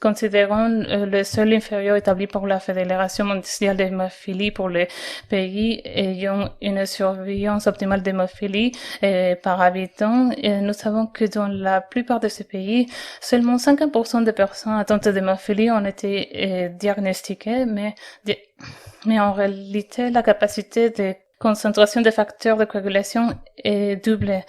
considérons le seuil inférieur établi par la Fédération mondiale d'hémophilie pour les pays ayant une surveillance optimale d'hémophilie par habitant. Et nous savons que dans la plupart de ces pays, seulement 50% des personnes atteintes d'hémophilie ont été diagnostiquées, mais en réalité, la capacité de concentration des facteurs de coagulation est doublée.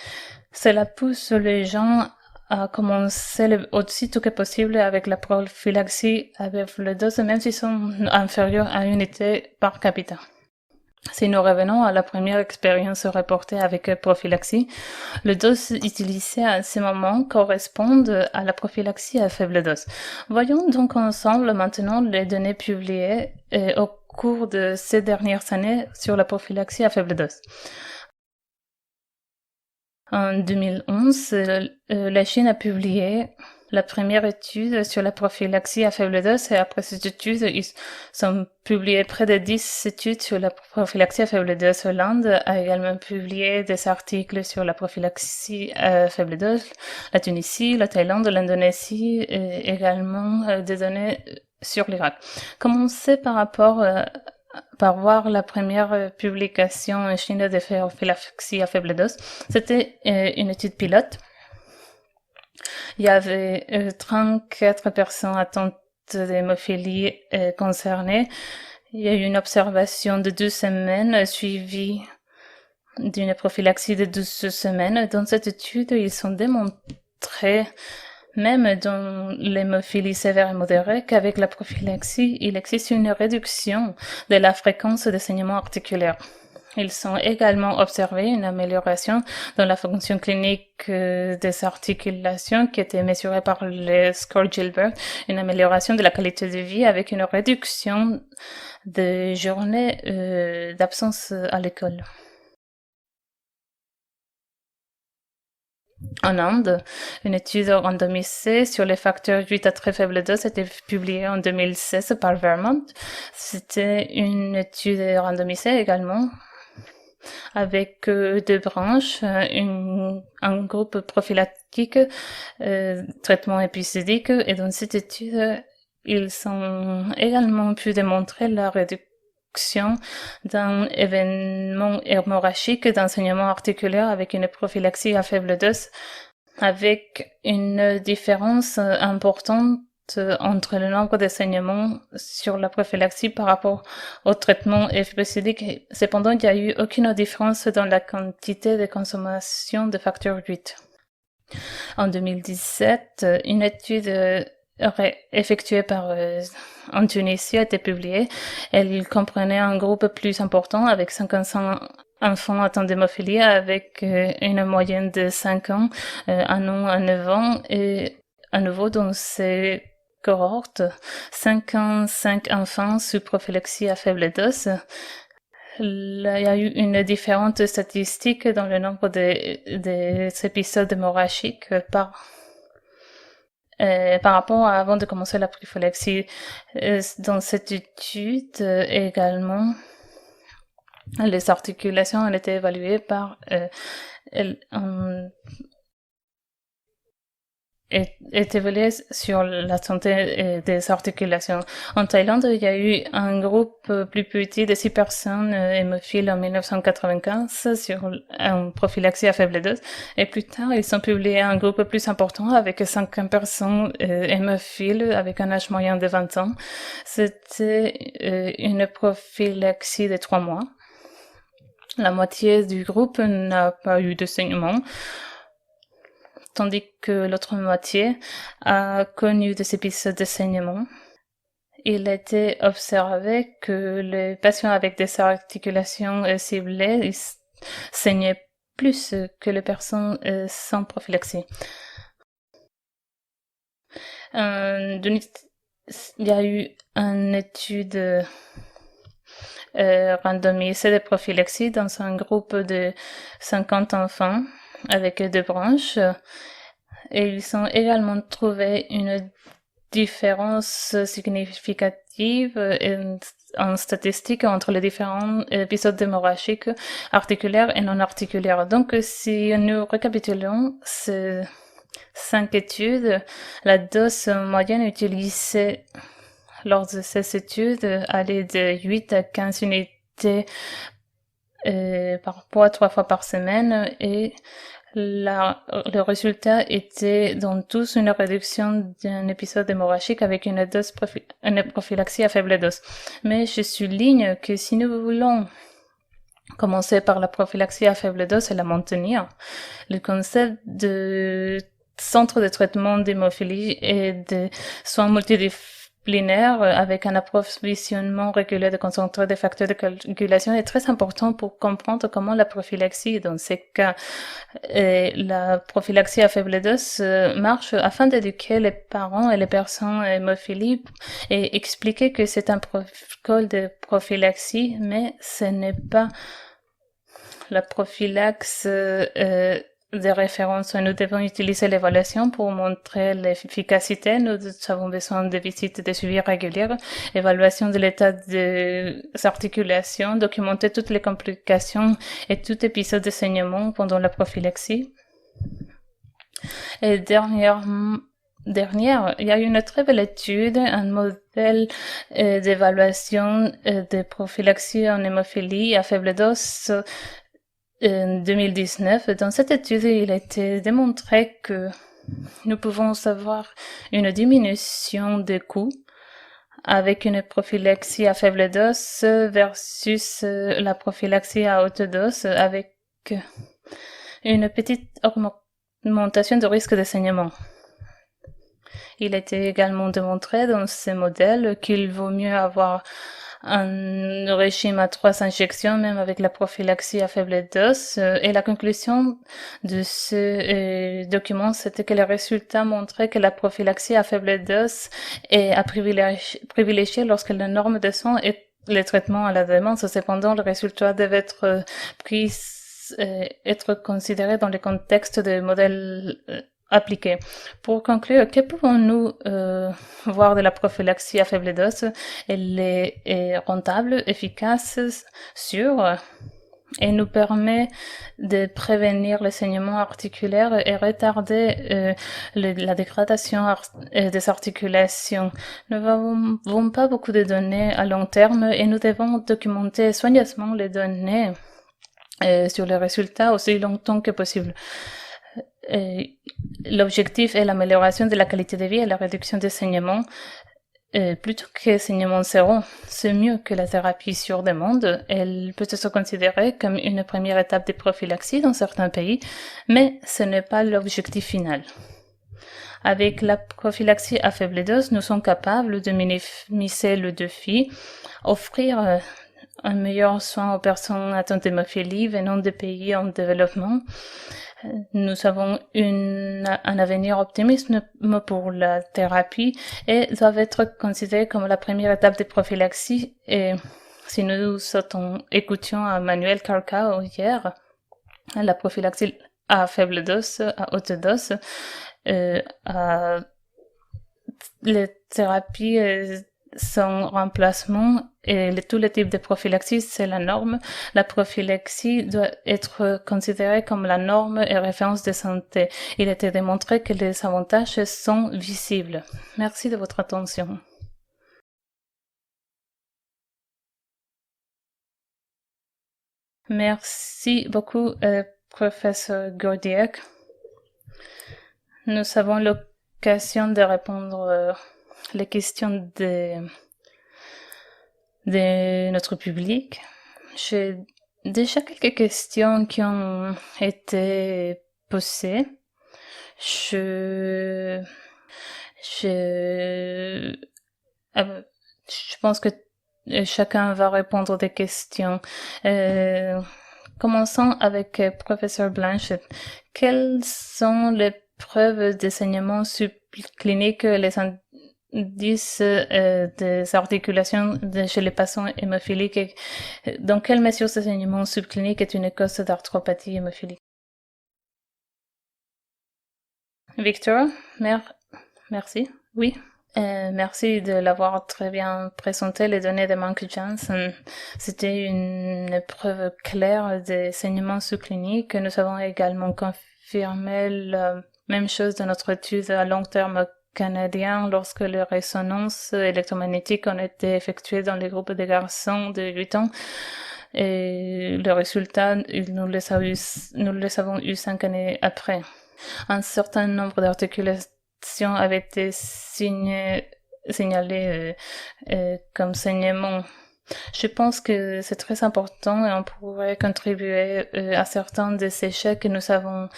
Cela pousse les gens à commencer aussitôt que possible avec la prophylaxie avec le dose, même s'ils sont inférieurs à une unité par capita. Si nous revenons à la première expérience reportée avec prophylaxie, le dose utilisé à ce moment correspond à la prophylaxie à faible dose. Voyons donc ensemble maintenant les données publiées au cours de ces dernières années sur la prophylaxie à faible dose. En 2011, la Chine a publié la première étude sur la prophylaxie à faible dose et après cette étude, ils sont publiés près de 10 études sur la prophylaxie à faible dose. L'Inde a également publié des articles sur la prophylaxie à faible dose. La Tunisie, la Thaïlande, l'Indonésie et également des données sur l'Irak. Commencez par voir la première publication en Chine de prophylaxie à faible dose. C'était une étude pilote. Il y avait 34 personnes atteintes d'hémophilie concernées. Il y a eu une observation de 2 semaines suivie d'une prophylaxie de 12 semaines. Dans cette étude, ils ont démontré, même dans l'hémophilie sévère et modérée, qu'avec la prophylaxie, il existe une réduction de la fréquence des saignements articulaires. Ils ont également observé une amélioration dans la fonction clinique des articulations qui était mesurée par le score Gilbert, une amélioration de la qualité de vie avec une réduction de journées d'absence à l'école. En Inde, une étude randomisée sur les facteurs 8 à très faible dose a été publiée en 2016 par Vermont. C'était une étude randomisée également avec 2 branches, un groupe prophylactique, traitement épisodique, et dans cette étude, ils ont également pu démontrer la réduction d'un événement hémorragique d'enseignement articulaire avec une prophylaxie à faible dose, avec une différence importante entre le nombre de saignements sur la prophylaxie par rapport au traitement épisodique. Cependant, il n'y a eu aucune différence dans la quantité de consommation de facteur 8. En 2017, une étude effectuée en Tunisie a été publiée. Elle comprenait un groupe plus important avec 500 enfants atteints d'hémophilie avec une moyenne de 5 ans, un an à 9 ans, et à nouveau dans ces cohortes, 55 enfants sous prophylaxie à faible dose. Il y a eu une différente statistique dans le nombre des épisodes hémorragiques par rapport à avant de commencer la prophylaxie. Dans cette étude également, les articulations ont été évaluées par est évalué sur la santé des articulations. En Thaïlande, il y a eu un groupe plus petit de 6 personnes hémophiles en 1995 sur un prophylaxie à faible dose. Et plus tard, ils ont publié un groupe plus important avec 50 personnes hémophiles avec un âge moyen de 20 ans. C'était une prophylaxie de 3 mois. La moitié du groupe n'a pas eu de saignement, tandis que l'autre moitié a connu des épisodes de saignement. Il a été observé que les patients avec des articulations ciblées saignaient plus que les personnes sans prophylaxie. Il y a eu une étude randomisée de prophylaxie dans un groupe de 50 enfants avec 2 branches, et ils ont également trouvé une différence significative en statistique entre les différents épisodes hémorragiques articulaires et non articulaires. Donc, si nous récapitulons 5 études. La dose moyenne utilisée lors de ces études allait de 8 à 15 unités par poids 3 fois par semaine et le résultat était dans tous une réduction d'un épisode hémorragique avec une prophylaxie à faible dose. Mais je souligne que si nous voulons commencer par la prophylaxie à faible dose et la maintenir, le concept de centre de traitement d'hémophilie et de soins multidisciplinaires avec un approvisionnement régulier de concentrés de facteurs de coagulation est très important pour comprendre comment la prophylaxie, dans ces cas, la prophylaxie à faible dose marche afin d'éduquer les parents et les personnes hémophiles et expliquer que c'est un protocole de prophylaxie, mais ce n'est pas la prophylaxe de référence. Nous devons utiliser l'évaluation pour montrer l'efficacité. Nous avons besoin de visites de suivi régulières, évaluation de l'état des articulations, documenter toutes les complications et tout épisode de saignement pendant la prophylaxie. Et dernière, il y a une très belle étude, un modèle d'évaluation de prophylaxie en hémophilie à faible dose en 2019. Dans cette étude, il a été démontré que nous pouvons avoir une diminution des coûts avec une prophylaxie à faible dose versus la prophylaxie à haute dose avec une petite augmentation de risque de saignement. Il a été également démontré dans ces modèles qu'il vaut mieux avoir un régime à 3 injections, même avec la prophylaxie à faible dose. Et la conclusion de ce document, c'était que les résultats montraient que la prophylaxie à faible dose est à privilégier lorsque la norme de sang est le traitement à la démence. Cependant, le résultat devait être être considéré dans le contexte des modèles appliqués. Pour conclure, que pouvons-nous voir de la prophylaxie à faible dose? Elle est rentable, efficace, sûre et nous permet de prévenir le saignement articulaire et retarder la dégradation des articulations. Nous n'avons pas beaucoup de données à long terme et nous devons documenter soigneusement les données sur les résultats aussi longtemps que possible. L'objectif est l'amélioration de la qualité de vie et la réduction des saignements. Plutôt que saignement zéro, c'est mieux que la thérapie sur demande. Elle peut être considérée comme une première étape de prophylaxie dans certains pays, mais ce n'est pas l'objectif final. Avec la prophylaxie à faible dose, nous sommes capables de minimiser le défi, offrir un meilleur soin aux personnes atteintes d'hémophilie venant des pays en développement. Nous avons un avenir optimiste pour la thérapie et doivent être considérés comme la première étape de prophylaxie. Et si nous écoutions à Manuel Carcao hier, la prophylaxie à faible dose, à haute dose, les thérapies sans remplacement et tous les types de prophylaxie, c'est la norme. La prophylaxie doit être considérée comme la norme et référence de santé. Il a été démontré que les avantages sont visibles. Merci de votre attention. Merci beaucoup, professeur Gordiak. Nous avons l'occasion de répondre les questions de notre public. J'ai déjà quelques questions qui ont été posées. Je pense que chacun va répondre des questions. Commençons avec professeur Blanchett. Quelles sont les preuves de saignement subclinique, les indices des articulations chez les patients hémophiliques? Dans quelle mesure ce saignement subclinique est une cause d'arthropathie hémophilique? Victor, merci. Oui. Merci de l'avoir très bien présenté, les données de Monk Johnson. C'était une preuve claire des saignements sous-cliniques. Nous avons également confirmé Même chose dans notre étude à long terme canadien, lorsque les résonances électromagnétiques ont été effectuées dans les groupes de garçons de 8 ans. Et le résultat, nous les avons eu 5 années après. Un certain nombre d'articulations avaient été signalées comme saignement. Je pense que c'est très important et on pourrait contribuer à certains de ces échecs que nous avons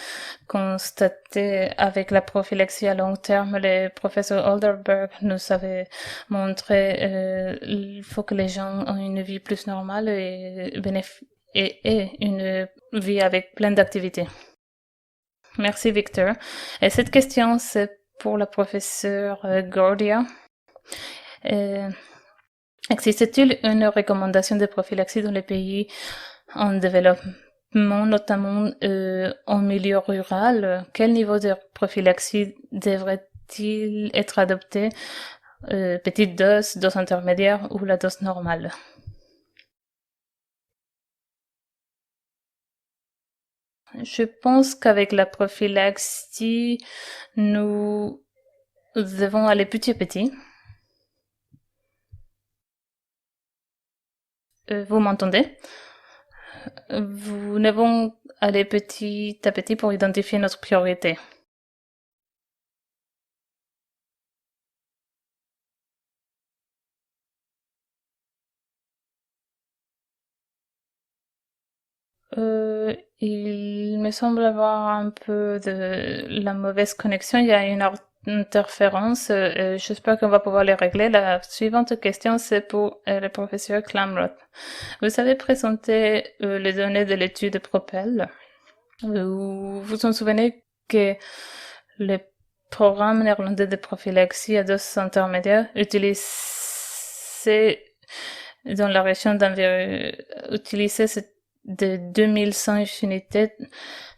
constatés avec la prophylaxie à long terme. Le professeur Olderberg nous avait montré il faut que les gens aient une vie plus normale et une vie avec plein d'activités. Merci Victor. Et cette question, c'est pour la professeure Gordia. Existe-t-il une recommandation de prophylaxie dans les pays en développement, notamment en milieu rural? Quel niveau de prophylaxie devrait-il être adopté? Petite dose, dose intermédiaire ou la dose normale? Je pense qu'avec la prophylaxie, nous devons aller petit à petit. Vous m'entendez? Nous devons aller petit à petit pour identifier notre priorité. Il me semble avoir un peu de la mauvaise connexion. Il y a une interférence. J'espère qu'on va pouvoir les régler. La suivante question, c'est pour le professeur Klamroth. Vous avez présenté les données de l'étude Propel. Vous vous en souvenez que le programme néerlandais de prophylaxie à dose intermédiaire utilisait dans la région d'environ de 2100 unités,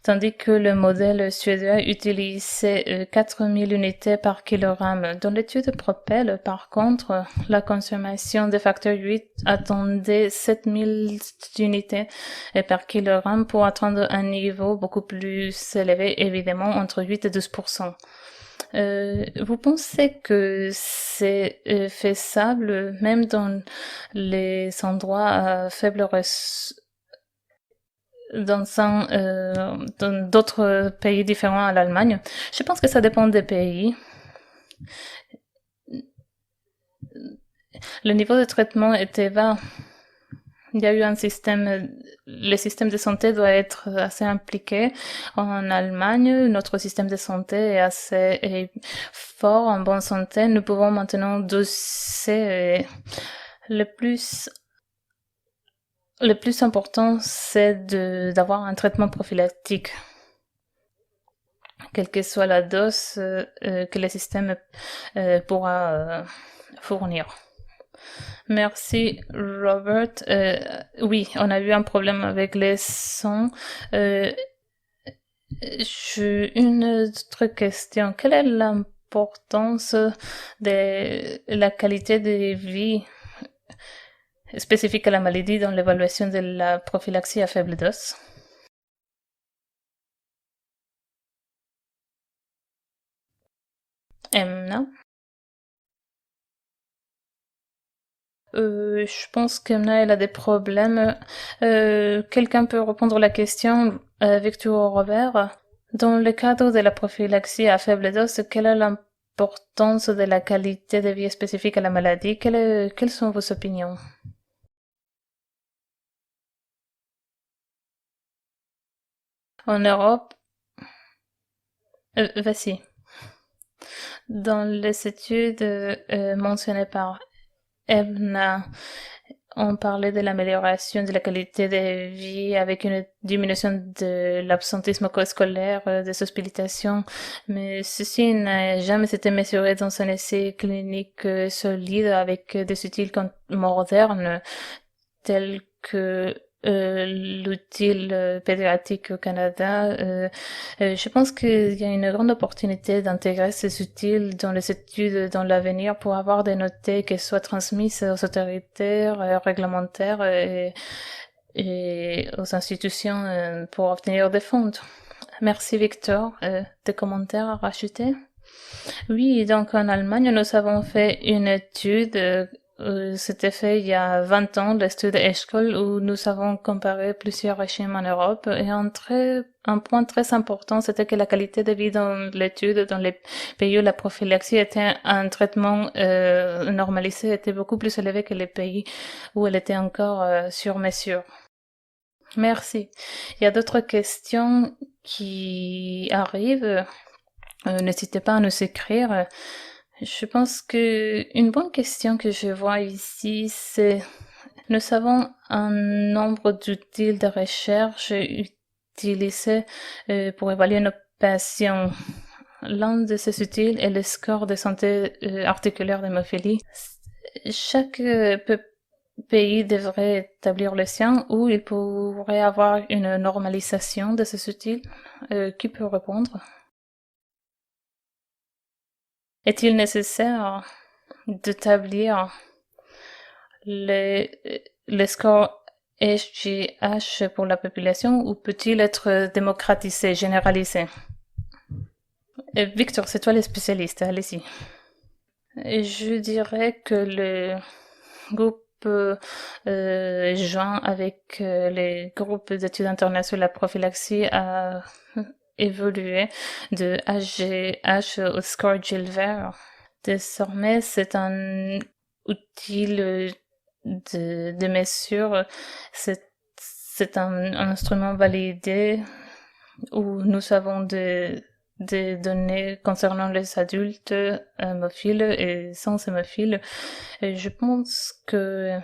tandis que le modèle suédois utilisait 4000 unités par kilogramme. Dans l'étude Propel, par contre, la consommation de facteur 8 attendait 7000 unités par kilogramme pour atteindre un niveau beaucoup plus élevé, évidemment, entre 8 et 12%. Vous pensez que c'est faisable même dans les endroits à faible dans d'autres pays différents à l'Allemagne? Je pense que ça dépend des pays. Le niveau de traitement était bas. Il y a eu le système de santé doit être assez impliqué. En Allemagne, notre système de santé est assez fort, en bonne santé. Nous pouvons maintenant doser le plus important, c'est d'avoir un traitement prophylactique, quelle que soit la dose que le système pourra fournir. Merci Robert. Oui, on a eu un problème avec les sons. Une autre question. Quelle est l'importance de la qualité de vie spécifique à la maladie dans l'évaluation de la prophylaxie à faible dose? Emna? Je pense qu'Emna, elle a des problèmes. Quelqu'un peut répondre la question, Victor ou Robert? Dans le cadre de la prophylaxie à faible dose, quelle est l'importance de la qualité de vie spécifique à la maladie? Quelles sont vos opinions? En Europe, vas-y. Dans les études mentionnées par Emna, on parlait de l'amélioration de la qualité de vie avec une diminution de l'absentisme scolaire, des hospitalisations, mais ceci n'a jamais été mesuré dans un essai clinique solide avec des outils modernes tels que l'outil pédiatrique au Canada. Je pense qu'il y a une grande opportunité d'intégrer ces outils dans les études dans l'avenir pour avoir des notés qui soient transmises aux autorités réglementaires et aux institutions pour obtenir des fonds. Merci Victor. Des commentaires à rajouter? Oui, donc en Allemagne, nous avons fait une étude, c'était fait il y a 20 ans, l'étude Eschkol, où nous avons comparé plusieurs régimes en Europe. Et un point très important, c'était que la qualité de vie dans l'étude, dans les pays où la prophylaxie était un traitement normalisé, était beaucoup plus élevé que les pays où elle était encore sur mesure. Merci. Il y a d'autres questions qui arrivent. N'hésitez pas à nous écrire. Je pense que une bonne question que je vois ici, c'est nous avons un nombre d'outils de recherche utilisés pour évaluer nos patients. L'un de ces outils est le score de santé articulaire d'hémophilie. Chaque pays devrait établir le sien ou il pourrait avoir une normalisation de ces outils. Qui peut répondre? Est-il nécessaire d'établir le score SGH pour la population ou peut-il être démocratisé, généralisé? Victor, c'est toi le spécialiste, allez-y. Je dirais que le groupe joint avec les groupes d'études internationales sur la prophylaxie a évolué de HGH au score Gilbert. Désormais, c'est un outil de mesure. C'est un instrument validé où nous avons des données concernant les adultes hémophiles et sans hémophiles. Et je pense que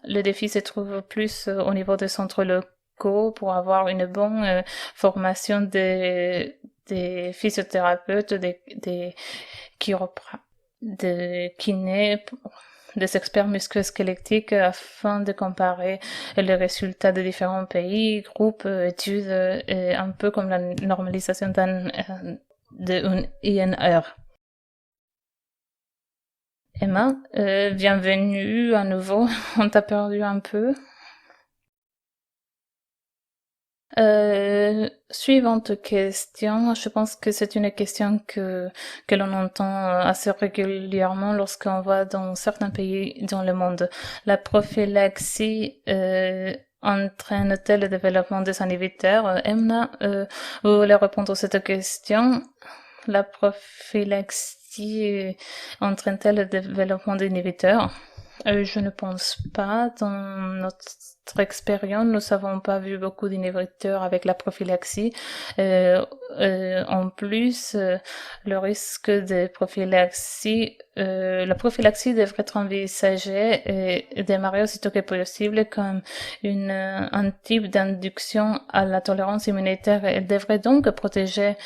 le défi se trouve plus au niveau des centres locaux pour avoir une bonne formation des physiothérapeutes, des kinés, des experts musculo-squelettiques afin de comparer les résultats de différents pays, groupes, études, un peu comme la normalisation d'un INR. Emma, bienvenue à nouveau. On t'a perdu un peu. Suivante question. Je pense que c'est une question que l'on entend assez régulièrement lorsqu'on va dans certains pays dans le monde. La prophylaxie entraîne-t-elle le développement des inhibiteurs? Emma, vous voulez répondre à cette question? La prophylaxie entraîne-t-elle le développement d'inhibiteurs? Je ne pense pas. Dans notre expérience, nous n'avons pas vu beaucoup d'inhibiteurs avec la prophylaxie. En plus, le risque de prophylaxie, la prophylaxie devrait être envisagée et démarrer aussitôt que possible comme un type d'induction à la tolérance immunitaire. Elle devrait donc protéger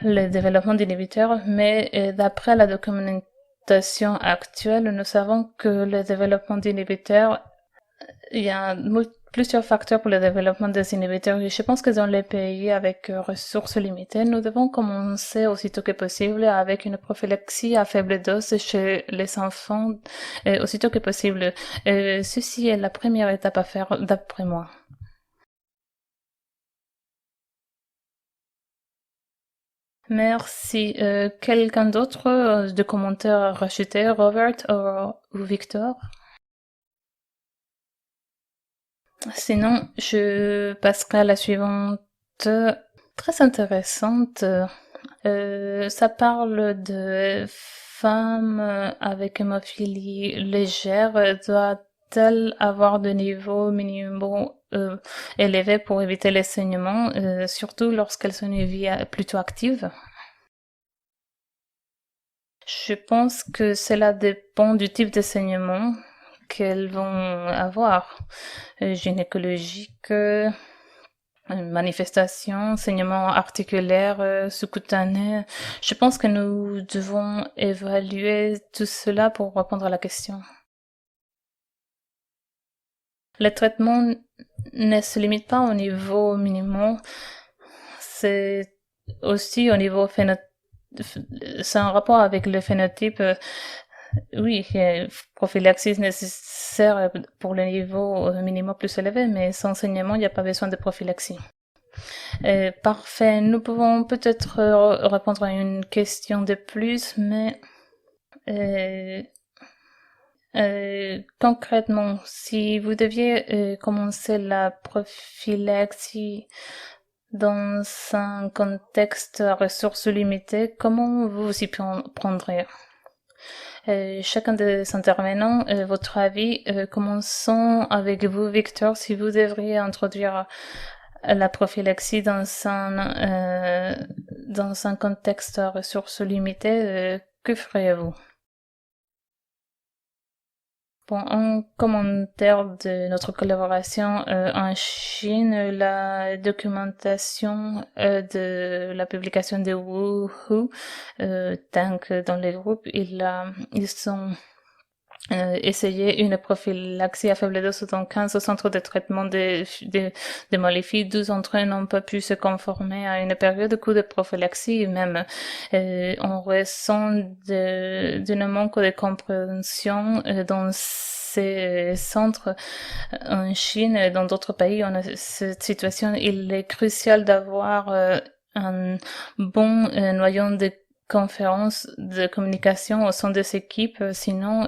le développement d'inhibiteurs, mais d'après la documentation actuelle, nous savons que le développement d'inhibiteurs, il y a plusieurs facteurs pour le développement des inhibiteurs. Je pense que dans les pays avec ressources limitées, nous devons commencer aussitôt que possible avec une prophylaxie à faible dose chez les enfants, aussitôt que possible. Ceci est la première étape à faire d'après moi. Merci. Quelqu'un d'autre de commentaires à rajouter, Robert ou Victor? Sinon, je passerai à la suivante. Très intéressante. Ça parle de femmes avec hémophilie légère. Doit-elle avoir de niveaux minimaux élevés pour éviter les saignements, surtout lorsqu'elles sont une vie plutôt active? Je pense que cela dépend du type de saignement qu'elles vont avoir. Gynécologique, manifestation, saignement articulaire, sous-cutané. Je pense que nous devons évaluer tout cela pour répondre à la question. Le traitement ne se limite pas au niveau minimum, c'est aussi au niveau phénotype. C'est un rapport avec le phénotype. Oui, prophylaxie nécessaire pour le niveau minimum plus élevé, mais sans saignement, il n'y a pas besoin de prophylaxie. Parfait. Nous pouvons peut-être répondre à une question de plus, mais concrètement, si vous deviez commencer la prophylaxie dans un contexte à ressources limitées, comment vous vous y prendrez? Chacun des intervenants, votre avis, commençons avec vous, Victor, si vous devriez introduire la prophylaxie dans un contexte à ressources limitées, que feriez-vous? Bon, en commentaire de notre collaboration en Chine, la documentation de la publication de Woohoo, tant que dans les groupes, ils sont essayé une prophylaxie à faible dose dans 15 centres de traitement des mollifies. 12 d'entre eux n'ont pas pu se conformer à une période de cours de prophylaxie. Même on ressent d'une manque de compréhension dans ces centres en Chine et dans d'autres pays. On a cette situation. Il est crucial d'avoir un bon noyau de conférences de communication au sein des équipes, sinon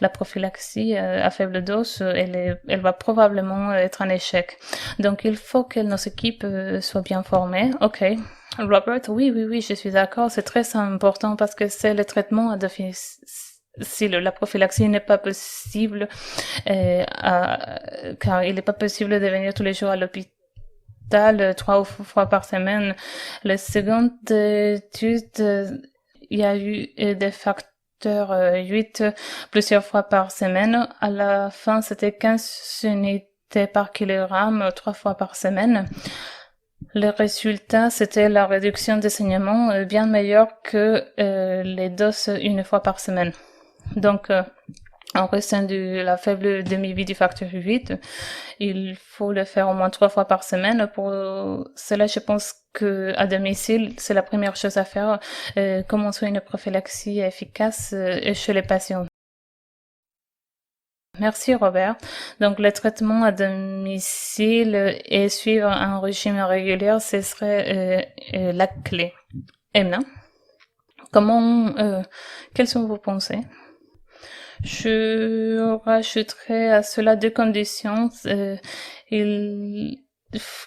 la prophylaxie à faible dose, elle va probablement être un échec. Donc il faut que nos équipes soient bien formées. Ok. Robert, oui, je suis d'accord, c'est très important parce que c'est le traitement à si la prophylaxie n'est pas possible, car il n'est pas possible de venir tous les jours à l'hôpital 3 fois par semaine. La seconde étude, il y a eu des facteurs 8 plusieurs fois par semaine. À la fin, c'était 15 unités par kilogramme 3 fois par semaine. Le résultat, c'était la réduction des saignements bien meilleure que les doses une fois par semaine. Donc, en restant de la faible demi-vie du facteur 8, il faut le faire au moins 3 fois par semaine. Pour cela, je pense que à domicile, c'est la première chose à faire, commencer une prophylaxie efficace chez les patients. Merci Robert. Donc le traitement à domicile et suivre un régime régulier, ce serait la clé. Emna, quelles sont vos pensées? Je rajouterai à cela 2 conditions. Il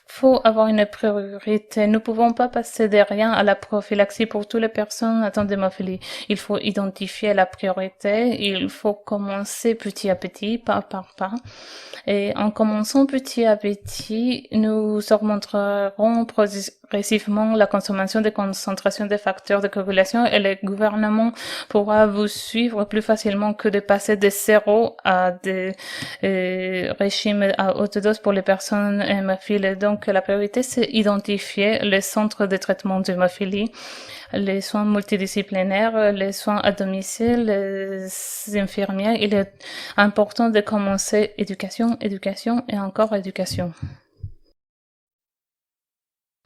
faut avoir une priorité. Nous ne pouvons pas passer de rien à la prophylaxie pour toutes les personnes atteintes d'hémophilie. Il faut identifier la priorité. Il faut commencer petit à petit, pas par pas. Et en commençant petit à petit, nous augmenterons progressivement la consommation des concentrations des facteurs de coagulation et le gouvernement pourra vous suivre plus facilement que de passer de 0 à des régimes à haute dose pour les personnes hémophiles. Donc, la priorité, c'est identifier les centres de traitement d'hémophilie, les soins multidisciplinaires, les soins à domicile, les infirmières. Il est important de commencer éducation et encore éducation.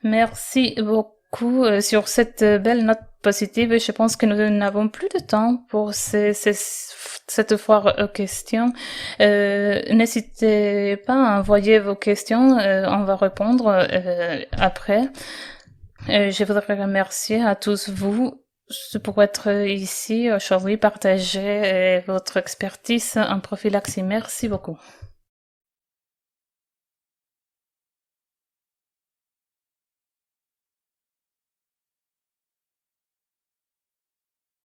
Merci beaucoup sur cette belle note positive. Je pense que nous n'avons plus de temps pour cette foire aux questions. N'hésitez pas à envoyer vos questions. On va répondre après. Je voudrais remercier à tous vous pour être ici aujourd'hui, partager votre expertise en prophylaxie. Merci beaucoup.